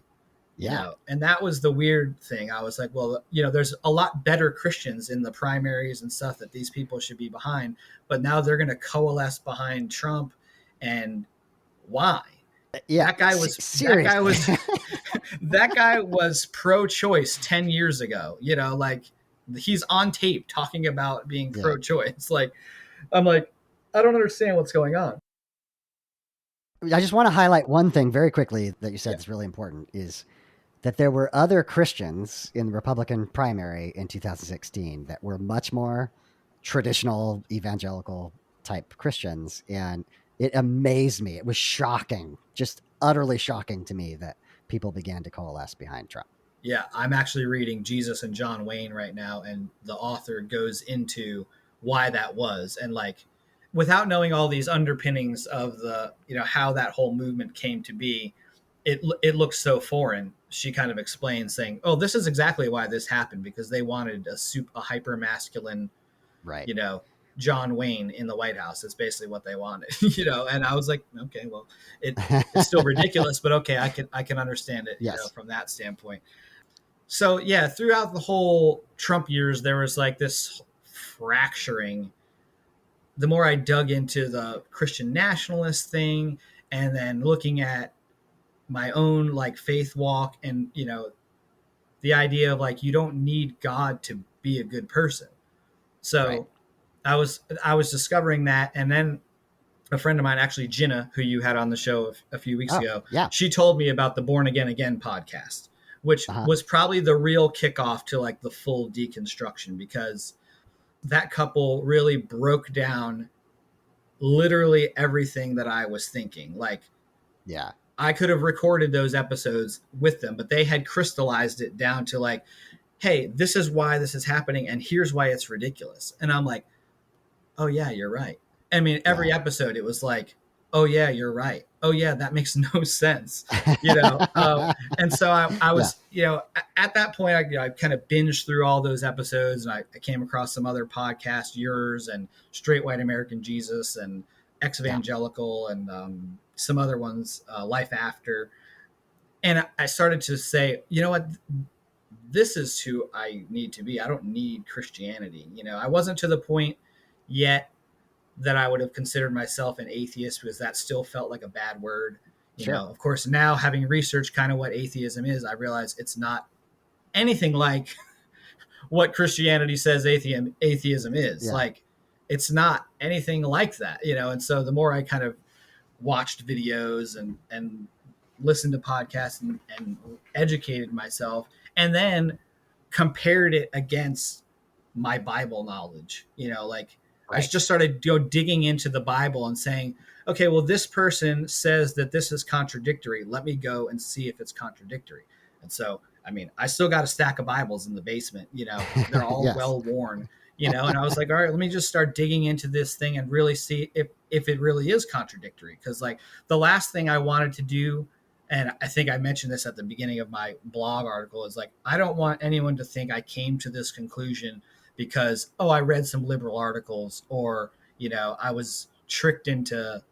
Yeah. And that was the weird thing. I was like, well, there's a lot better Christians in the primaries and stuff that these people should be behind, but now they're going to coalesce behind Trump. And why? Yeah. That guy was Seriously. that guy was pro-choice 10 years ago. Like, he's on tape talking about being Yeah. pro-choice. Like, I'm like, I don't understand what's going on. I just want to highlight one thing very quickly that you said Yeah. that's really important, is that there were other Christians in the Republican primary in 2016 that were much more traditional evangelical type Christians. And it amazed me. It was shocking, just utterly shocking to me that people began to coalesce behind Trump. Yeah, I'm actually reading Jesus and John Wayne right now, and the author goes into why that was, and like, without knowing all these underpinnings of the, how that whole movement came to be, it looks so foreign. She kind of explains, saying, "Oh, this is exactly why this happened, because they wanted a hyper masculine, Right. John Wayne in the White House." It's basically what they wanted, And I was like, okay, well, it's still ridiculous, but okay, I can understand it, Yes. from that standpoint. So yeah, throughout the whole Trump years, there was like this fracturing. The more I dug into the Christian nationalist thing, and then looking at my own like faith walk, and the idea of like, you don't need God to be a good person. So Right. I was discovering that, and then a friend of mine, actually Jenna, who you had on the show a few weeks Oh, ago, yeah. she told me about the Born Again podcast, which Uh-huh. was probably the real kickoff to like the full deconstruction, because that couple really broke down literally everything that I was thinking. Like, Yeah. I could have recorded those episodes with them, but they had crystallized it down to like, hey, this is why this is happening, and here's why it's ridiculous. And I'm like, oh yeah, you're right. I mean, every Yeah. episode, it was like, oh yeah, you're right. Oh yeah, that makes no sense. You know, and so I Yeah. was, at that point, I kind of binged through all those episodes, and I came across some other podcasts, yours and Straight White American Jesus and Ex Yeah. Evangelical, and some other ones, Life After. And I started to say, you know what, this is who I need to be. I don't need Christianity. I wasn't to the point yet that I would have considered myself an atheist, because that still felt like a bad word. Sure. Of course, now having researched kind of what atheism is, I realize it's not anything like what Christianity says atheism is. Yeah. Like, it's not anything like that, And so the more I kind of watched videos and listened to podcasts and educated myself, and then compared it against my Bible knowledge, like I Right. just started digging into the Bible and saying, okay, well, this person says that this is contradictory. Let me go and see if it's contradictory. And so, I mean, I still got a stack of Bibles in the basement, they're all Yes. well worn, and I was like, all right, let me just start digging into this thing and really see if it really is contradictory. Cause like the last thing I wanted to do, and I think I mentioned this at the beginning of my blog article, is like, I don't want anyone to think I came to this conclusion because, oh, I read some liberal articles, or, I was tricked into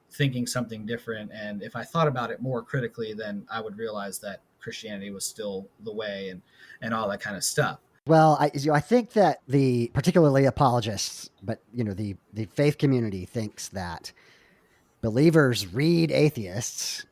thinking something different. And if I thought about it more critically, then I would realize that Christianity was still the way, and all that kind of stuff. Well, I think that the particularly apologists, but the faith community thinks that believers read atheists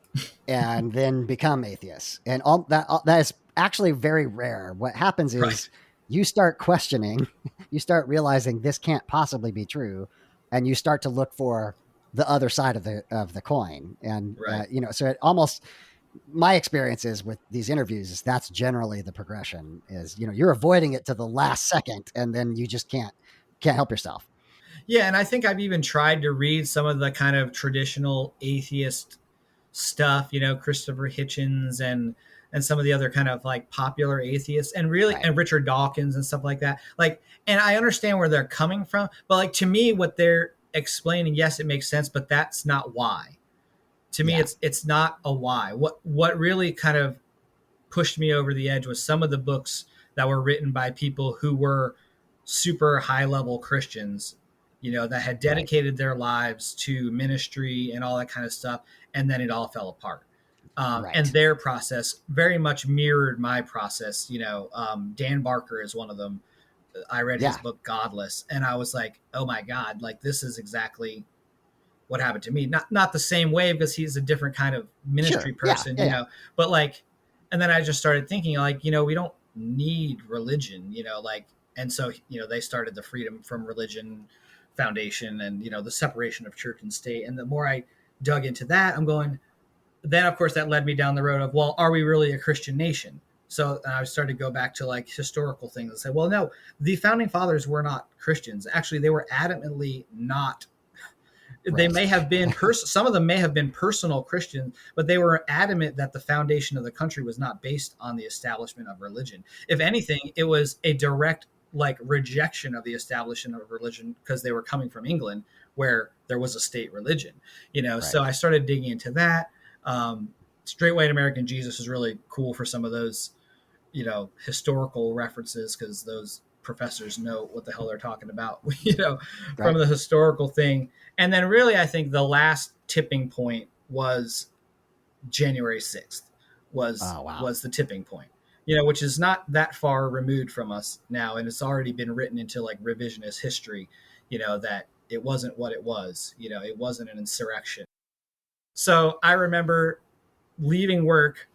and then become atheists, and that is actually very rare. What happens Right. is you start questioning, you start realizing this can't possibly be true, and you start to look for the other side of the coin, and Right. so it almost, my experiences with these interviews is that's generally the progression is, you're avoiding it to the last second, and then you just can't help yourself. Yeah. And I think I've even tried to read some of the kind of traditional atheist stuff, Christopher Hitchens and some of the other kind of like popular atheists, and really, Right. and Richard Dawkins and stuff like that. Like, and I understand where they're coming from, but like, to me, what they're explaining, yes, it makes sense, but that's not why. To me, Yeah. it's not a why. What really kind of pushed me over the edge was some of the books that were written by people who were super high level Christians, that had Right. dedicated their lives to ministry and all that kind of stuff. And then it all fell apart. And Right. their process very much mirrored my process. Dan Barker is one of them. I read his Yeah. book, Godless, and I was like, oh my God, like this is exactly what happened to me. Not the same way, because he's a different kind of Sure. ministry Yeah. person, Yeah. Yeah. but like, and then I just started thinking like, we don't need religion, like, and so, they started the Freedom from Religion Foundation, and, the separation of church and state. And the more I dug into that, I'm going, then of course that led me down the road of, well, are we really a Christian nation? So I started to go back to like historical things and say, well, no, the founding fathers were not Christians. Actually, they were adamantly not. They Right. may have been some of them may have been personal Christians, but they were adamant that the foundation of the country was not based on the establishment of religion. If anything, it was a direct like rejection of the establishment of religion, because they were coming from England, where there was a state religion. Right. So I started digging into that. Straight White American Jesus is really cool for some of those, historical references, because those professors know what the hell they're talking about, from Right. the historical thing. And then really, I think the last tipping point was January 6th Oh, wow. was the tipping point, which is not that far removed from us now. And it's already been written into like revisionist history, that it wasn't what it was, it wasn't an insurrection. So I remember leaving work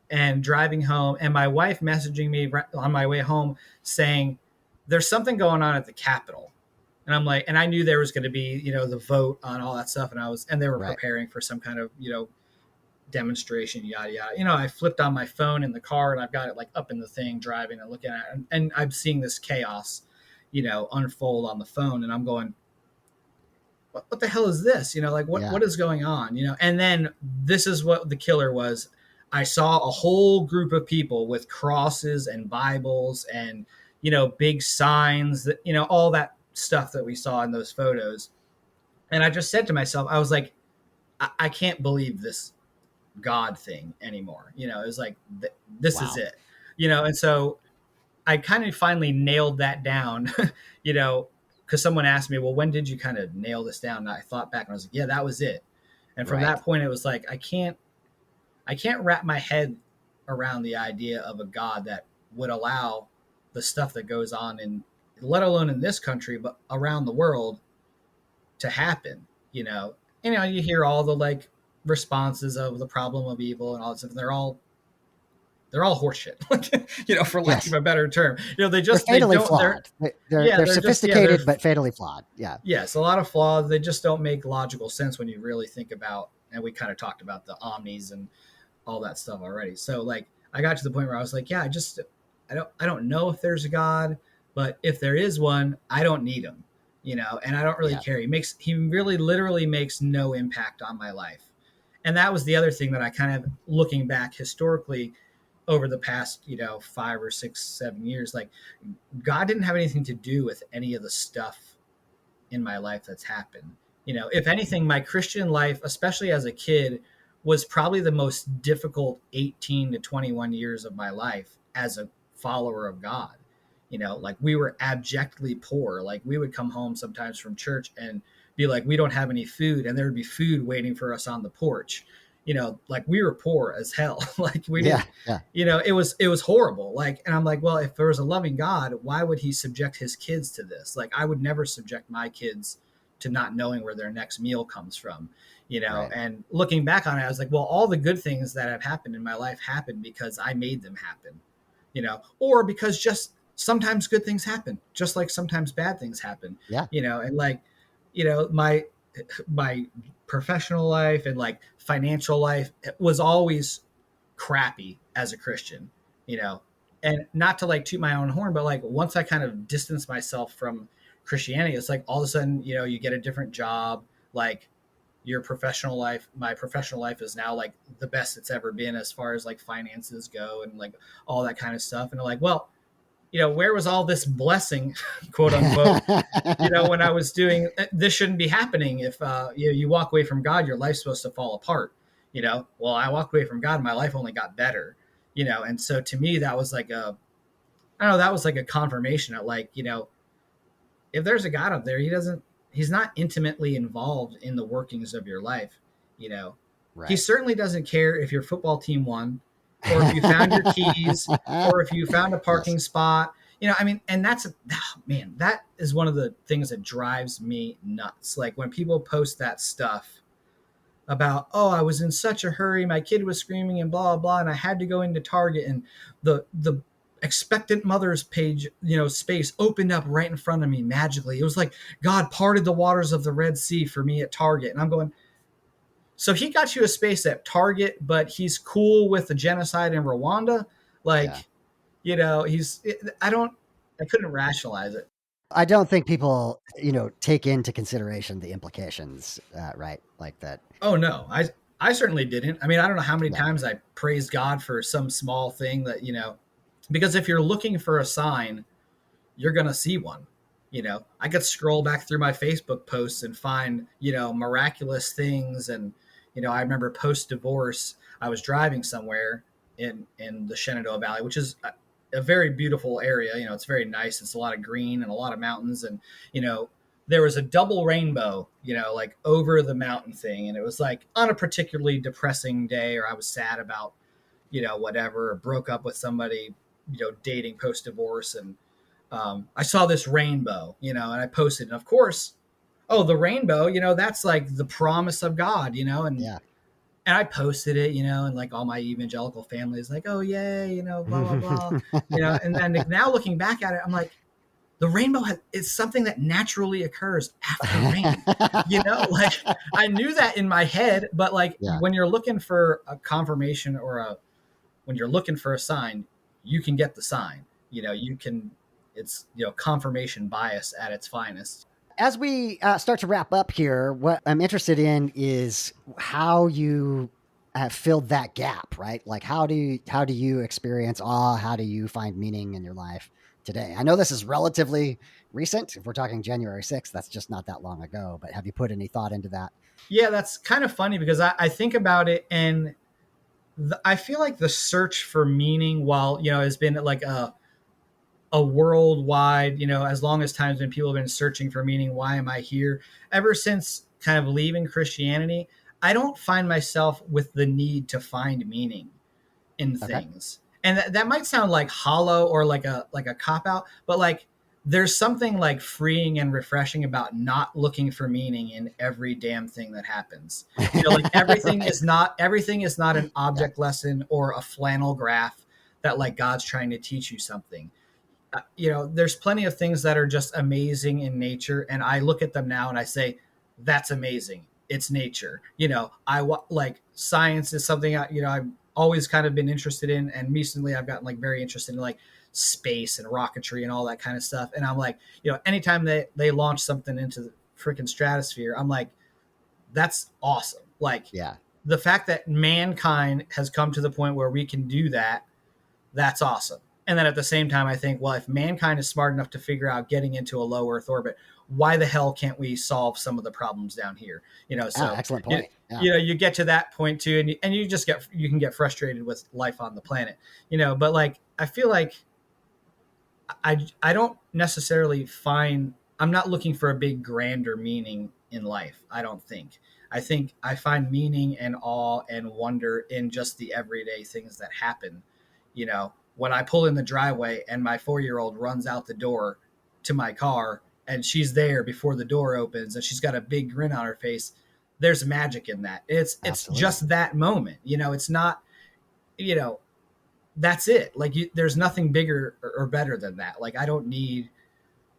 and driving home, and my wife messaging me on my way home saying, there's something going on at the Capitol. And I'm like, and I knew there was going to be, the vote on all that stuff. And they were Right. preparing for some kind of, demonstration, yada, yada. I flipped on my phone in the car, and I've got it like up in the thing, driving and looking at it. And I'm seeing this chaos, unfold on the phone. And I'm going, what the hell is this? Like Yeah. what is going on? And then this is what the killer was. I saw a whole group of people with crosses and Bibles and, big signs that, all that stuff that we saw in those photos. And I just said to myself, I was like, I can't believe this God thing anymore. It was like, this is Wow. it, and so I kind of finally nailed that down, because someone asked me, well, when did you kind of nail this down? And I thought back and I was like, yeah, that was it. And from Right. that point, it was like, I can't wrap my head around the idea of a God that would allow the stuff that goes on in, let alone in this country, but around the world to happen, you hear all the like responses of the problem of evil and all that stuff. And they're all horseshit, for lack of Yes. a better term. They're They fatally don't, flawed. yeah, They're they're just, yeah, they're, sophisticated but fatally flawed. Yeah. yes, a lot of flaws. They just don't make logical sense when you really think about, and we kind of talked about the omnis and all that stuff already. So like, I got to the point where I was like, yeah, I don't know if there's a God, but if there is one, I don't need him, and I don't really Yeah. care. He really literally makes no impact on my life. And that was the other thing that I kind of, looking back historically over the past, 5 or 6, 7 years, like, God didn't have anything to do with any of the stuff in my life that's happened. If anything, my Christian life, especially as a kid, was probably the most difficult 18 to 21 years of my life as a follower of God. Like, we were abjectly poor. Like, we would come home sometimes from church and be like, we don't have any food, and there would be food waiting for us on the porch. Like, we were poor as hell. Like, we Yeah. didn't, Yeah. it was horrible. Like, and I'm like, well, if there was a loving God, why would he subject his kids to this? Like, I would never subject my kids to not knowing where their next meal comes from. Right. And looking back on it, I was like, well, all the good things that have happened in my life happened because I made them happen, or because just sometimes good things happen, just like sometimes bad things happen, Yeah. and like, my professional life and like financial life was always crappy as a Christian, and not to like toot my own horn, but like, once I kind of distanced myself from Christianity, it's like all of a sudden, you get a different job, like my professional life is now like the best it's ever been as far as like finances go and like all that kind of stuff. And they're like, well, where was all this blessing, quote unquote, when I was doing this? Shouldn't be happening. If you walk away from God, your life's supposed to fall apart. Well, I walked away from God, my life only got better. And so to me, that was like I don't know, that was like a confirmation that, like, if there's a God up there, he's not intimately involved in the workings of your life. you know he Right. certainly doesn't care if your football team won, or if you found your keys, or if you found a parking Yes. spot. I mean, and man, that is one of the things that drives me nuts. Like, when people post that stuff about, oh, I was in such a hurry, my kid was screaming and blah blah, and I had to go into Target, and the expectant mother's page, space opened up right in front of me magically. It was like God parted the waters of the Red Sea for me at Target. And I'm going, so he got you a space at Target, but he's cool with the genocide in Rwanda? Like, Yeah. I couldn't rationalize it. I don't think people, take into consideration the implications, right? Like that. Oh no, I certainly didn't. I mean, I don't know how many Yeah. times I praised God for some small thing that, because if you're looking for a sign, you're going to see one. I could scroll back through my Facebook posts and find, miraculous things. And, I remember post divorce, I was driving somewhere in the Shenandoah Valley, which is a very beautiful area. It's very nice. It's a lot of green and a lot of mountains. And, there was a double rainbow, like over the mountain thing. And it was like on a particularly depressing day, or I was sad about, whatever, or broke up with somebody, dating post divorce. And I saw this rainbow, and I posted, and of course, oh, the rainbow, that's like the promise of God, Yeah. and I posted it, and like all my evangelical family is like, oh, yay, blah, blah, blah, and then now looking back at it, I'm like, the rainbow is something that naturally occurs after rain, like, I knew that in my head, but like, Yeah. when you're looking for a confirmation, or when you're looking for a sign, you can get the sign, it's, confirmation bias at its finest. As we start to wrap up here, what I'm interested in is how you have filled that gap, right? Like, how do you experience awe? How do you find meaning in your life? today? I know this is relatively recent. If we're talking January 6th, that's just not that long ago. But have you put any thought into that? Yeah, that's kind of funny because I think about it, and I feel like the search for meaning, while has been like a worldwide, as long as time's been, people have been searching for meaning. Why am I here? Ever since kind of leaving Christianity, I don't find myself with the need to find meaning in Okay. things. And that might sound like hollow or like a cop out, but like there's something like freeing and refreshing about not looking for meaning in every damn thing that happens. Like Right. everything is not an Yeah. object lesson or a flannel graph that like God's trying to teach you something. There's plenty of things that are just amazing in nature, and I look at them now and I say, "That's amazing. It's nature." Like science is something I've always kind of been interested in, and recently I've gotten like very interested in like space and rocketry and all that kind of stuff. And I'm like, anytime they launch something into the freaking stratosphere, I'm like, that's awesome. Like Yeah. the fact that mankind has come to the point where we can do that, that's awesome. And then at the same time, I think, well, if mankind is smart enough to figure out getting into a low Earth orbit, why the hell can't we solve some of the problems down here? Ah, So excellent you, point. Yeah. you get to that point too, and you can get frustrated with life on the planet, But like I feel like I don't necessarily find, I'm not looking for a big grander meaning in life. I don't think. I think I find meaning and awe and wonder in just the everyday things that happen. When I pull in the driveway and my 4 year old runs out the door to my car and she's there before the door opens and she's got a big grin on her face, there's magic in that. It's Absolutely. just that moment. It's not, you know, that's it. Like there's nothing bigger or better than that. Like I don't need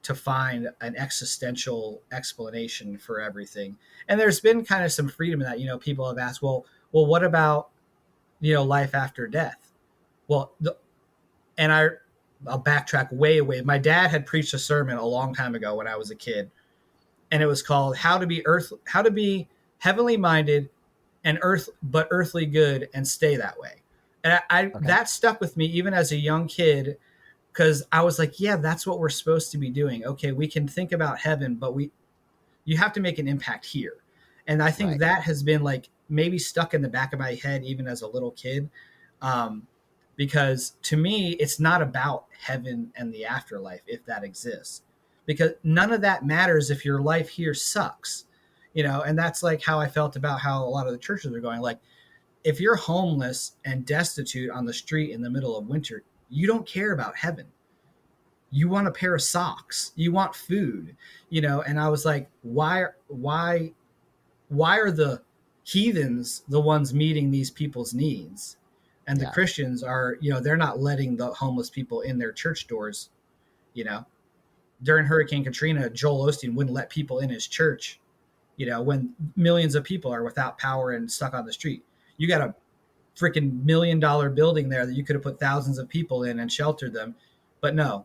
to find an existential explanation for everything. And there's been kind of some freedom in that. People have asked, well, what about life after death? Well, and I'll backtrack way. My dad had preached a sermon a long time ago when I was a kid, and it was called How to Be Heavenly Minded and Earthly Good and Stay That Way. And Okay. that stuck with me even as a young kid, because I was like, yeah, that's what we're supposed to be doing. Okay, we can think about heaven, but you have to make an impact here. And I think Right. that has been like maybe stuck in the back of my head even as a little kid. Um, because to me, it's not about heaven and the afterlife if that exists, because none of that matters if your life here sucks. And that's like how I felt about how a lot of the churches are going. Like, if you're homeless and destitute on the street in the middle of winter, you don't care about heaven. You want a pair of socks, you want food, and I was like, why are the heathens the ones meeting these people's needs, and the Yeah. Christians are, they're not letting the homeless people in their church doors. you know During Hurricane Katrina, Joel Osteen wouldn't let people in his church, when millions of people are without power and stuck on the street. You got a freaking $1 million building there that you could have put thousands of people in and sheltered them, but no,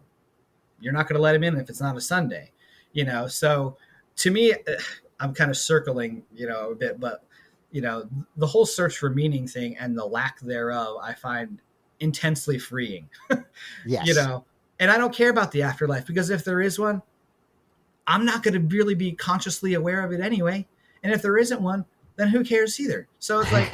you're not going to let him in if it's not a Sunday. So to me, I'm kind of circling, a bit, but the whole search for meaning thing and the lack thereof, I find intensely freeing. you Yes. know, and I don't care about the afterlife, because if there is one, I'm not going to really be consciously aware of it anyway. And if there isn't one, then who cares either? So it's like,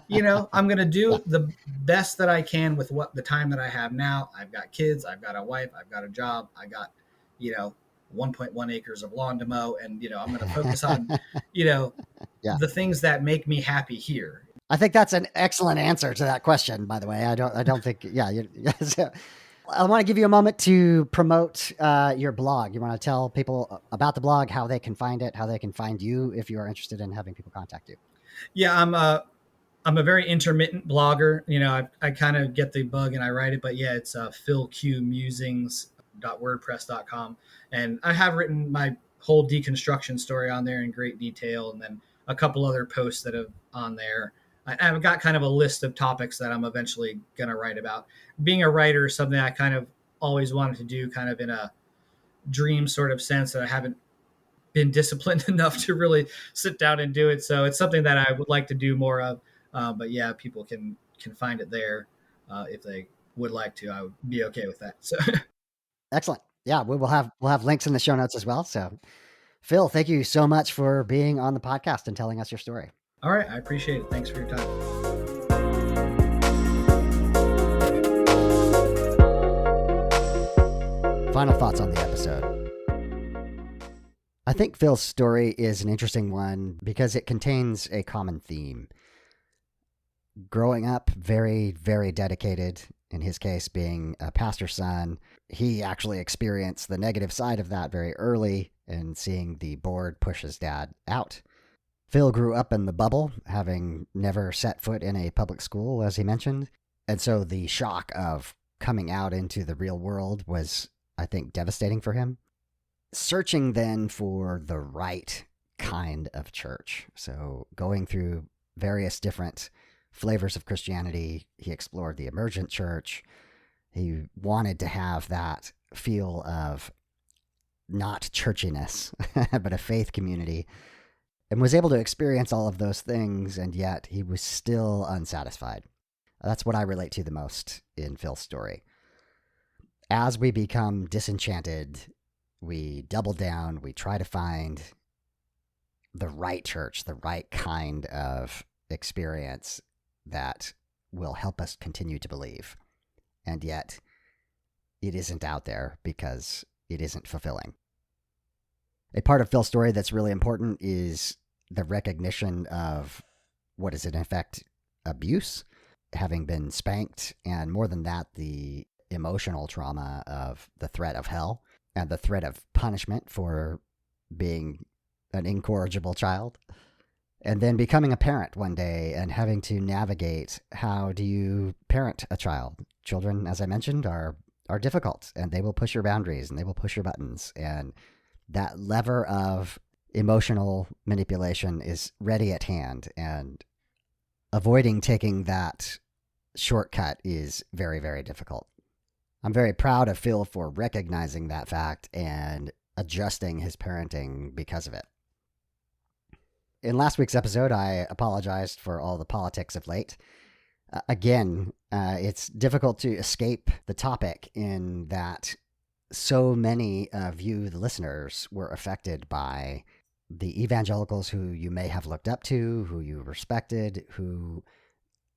I'm going to Yeah. do the best that I can with what the time that I have now. I've got kids, I've got a wife, I've got a job, I got, you know, 1.1 acres of lawn to mow. And, I'm going to focus on, you know, Yeah. the things that make me happy here. I think that's an excellent answer to that question, by the way. I don't think, yeah. So I want to give you a moment to promote your blog. You want to tell people about the blog, how they can find it, how they can find you if you are interested in having people contact you. Yeah, I'm a very intermittent blogger. I kind of get the bug and I write it, but yeah, it's philqmusings.wordpress.com. And I have written my whole deconstruction story on there in great detail, and then a couple other posts that have on there. I've got kind of a list of topics that I'm eventually going to write about. Being a writer is something I kind of always wanted to do, kind of in a dream sort of sense, that I haven't been disciplined enough to really sit down and do it. So it's something that I would like to do more of. But yeah, people can find it there if they would like to. I would be okay with that. So Excellent. Yeah, we'll have links in the show notes as well. So, Phil, thank you so much for being on the podcast and telling us your story. All right. I appreciate it. Thanks for your time. Final thoughts on the episode. I think Phil's story is an interesting one because it contains a common theme. Growing up, very, very dedicated, in his case being a pastor's son, he actually experienced the negative side of that very early and seeing the board push his dad out. Phil grew up in the bubble, having never set foot in a public school, as he mentioned. And so the shock of coming out into the real world was, I think, devastating for him. Searching then for the right kind of church. So going through various different flavors of Christianity, he explored the Emergent church. He wanted to have that feel of not churchiness, but a faith community, and was able to experience all of those things, and yet he was still unsatisfied. That's what I relate to the most in Phil's story. As we become disenchanted, we double down, we try to find the right church, the right kind of experience that will help us continue to believe. And yet, it isn't out there because it isn't fulfilling. A part of Phil's story that's really important is the recognition of what is in effect abuse, having been spanked, and more than that, the emotional trauma of the threat of hell and the threat of punishment for being an incorrigible child. And then becoming a parent one day and having to navigate, how do you parent a child? Children, as I mentioned, are difficult, and they will push your boundaries and they will push your buttons. And that lever of emotional manipulation is ready at hand, and avoiding taking that shortcut is very, very difficult. I'm very proud of Phil for recognizing that fact and adjusting his parenting because of it. In last week's episode, I apologized for all the politics of late. Again, it's difficult to escape the topic in that so many of you, the listeners, were affected by the evangelicals who you may have looked up to, who you respected, who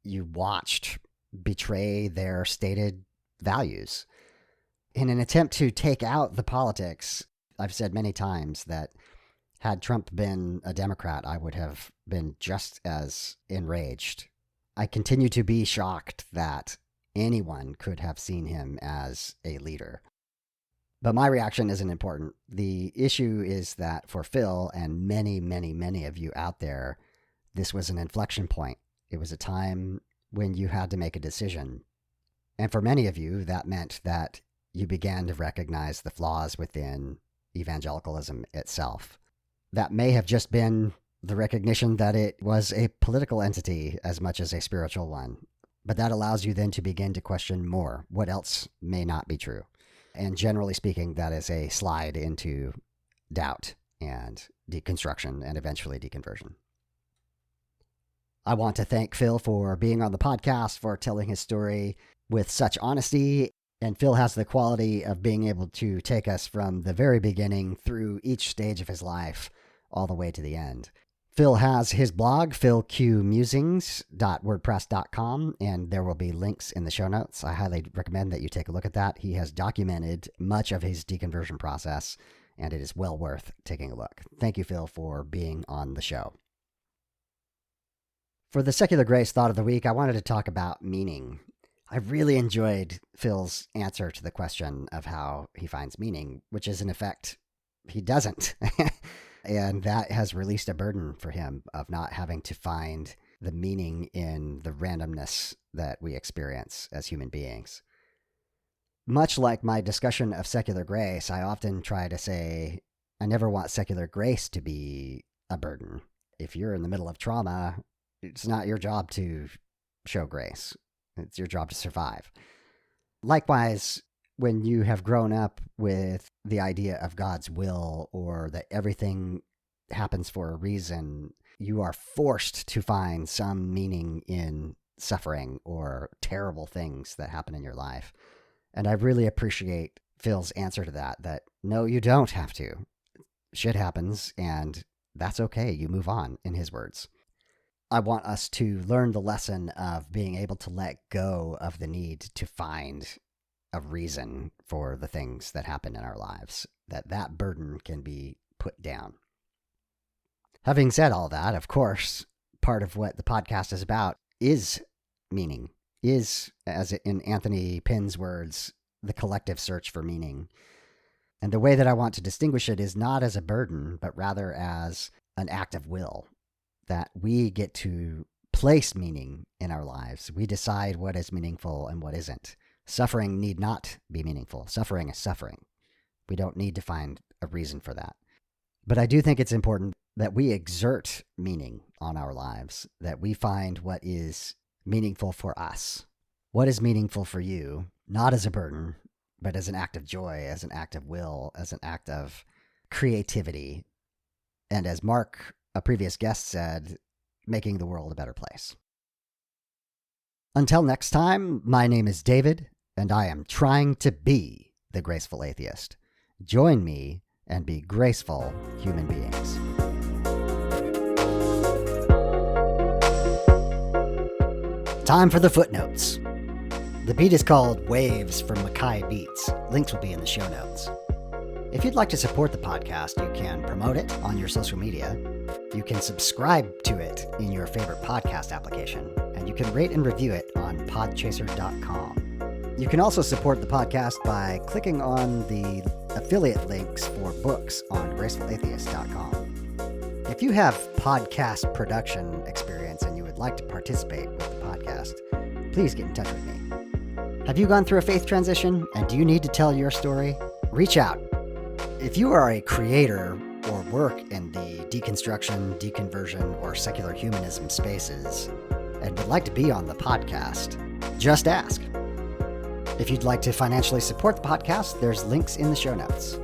you watched betray their stated values. In an attempt to take out the politics, I've said many times that had Trump been a Democrat, I would have been just as enraged. I continue to be shocked that anyone could have seen him as a leader. But my reaction isn't important. The issue is that for Phil and many, many, many of you out there, this was an inflection point. It was a time when you had to make a decision. And for many of you, that meant that you began to recognize the flaws within evangelicalism itself. That may have just been the recognition that it was a political entity as much as a spiritual one. But that allows you then to begin to question more. What else may not be true? And generally speaking, that is a slide into doubt and deconstruction and eventually deconversion. I want to thank Phil for being on the podcast, for telling his story with such honesty. And Phil has the quality of being able to take us from the very beginning through each stage of his life all the way to the end. Phil has his blog, philqmusings.wordpress.com, and there will be links in the show notes. I highly recommend that you take a look at that. He has documented much of his deconversion process, and it is well worth taking a look. Thank you, Phil, for being on the show. For the Secular Grace Thought of the Week, I wanted to talk about meaning. I really enjoyed Phil's answer to the question of how he finds meaning, which is, in effect, he doesn't. And that has released a burden for him of not having to find the meaning in the randomness that we experience as human beings. Much like my discussion of secular grace, I often try to say, I never want secular grace to be a burden. If you're in the middle of trauma, it's not your job to show grace. It's your job to survive. Likewise, when you have grown up with the idea of God's will or that everything happens for a reason, you are forced to find some meaning in suffering or terrible things that happen in your life. And I really appreciate Phil's answer to that no, you don't have to. Shit happens, and that's okay. You move on, in his words. I want us to learn the lesson of being able to let go of the need to find a reason for the things that happen in our lives, that burden can be put down. Having said all that, of course, part of what the podcast is about is meaning, is, as in Anthony Pinn's words, the collective search for meaning. And the way that I want to distinguish it is not as a burden, but rather as an act of will, that we get to place meaning in our lives. We decide what is meaningful and what isn't. Suffering need not be meaningful. Suffering is suffering. We don't need to find a reason for that. But I do think it's important that we exert meaning on our lives, that we find what is meaningful for us. What is meaningful for you, not as a burden, but as an act of joy, as an act of will, as an act of creativity. And as Mark, a previous guest, said, making the world a better place. Until next time, my name is David, and I am trying to be the graceful atheist. Join me and be graceful human beings. Time for the footnotes. The beat is called Waves from Mackay Beats. Links will be in the show notes. If you'd like to support the podcast, you can promote it on your social media. You can subscribe to it in your favorite podcast application, and you can rate and review it on podchaser.com. You can also support the podcast by clicking on the affiliate links for books on gracefulatheist.com. If you have podcast production experience and you would like to participate with the podcast, please get in touch with me. Have you gone through a faith transition and do you need to tell your story? Reach out. If you are a creator or work in the deconstruction, deconversion, or secular humanism spaces and would like to be on the podcast, just ask. If you'd like to financially support the podcast, there's links in the show notes.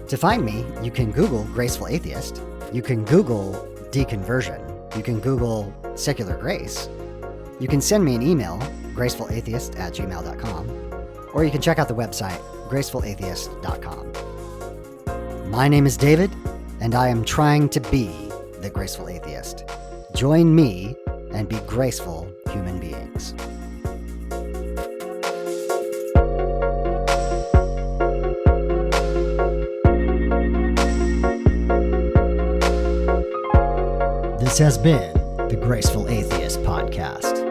To find me, you can Google Graceful Atheist, you can Google deconversion, you can Google secular grace, you can send me an email, gracefulatheist@gmail.com, or you can check out the website, gracefulatheist.com. My name is David, and I am trying to be the graceful atheist. Join me and be graceful human beings. This has been the Graceful Atheist Podcast.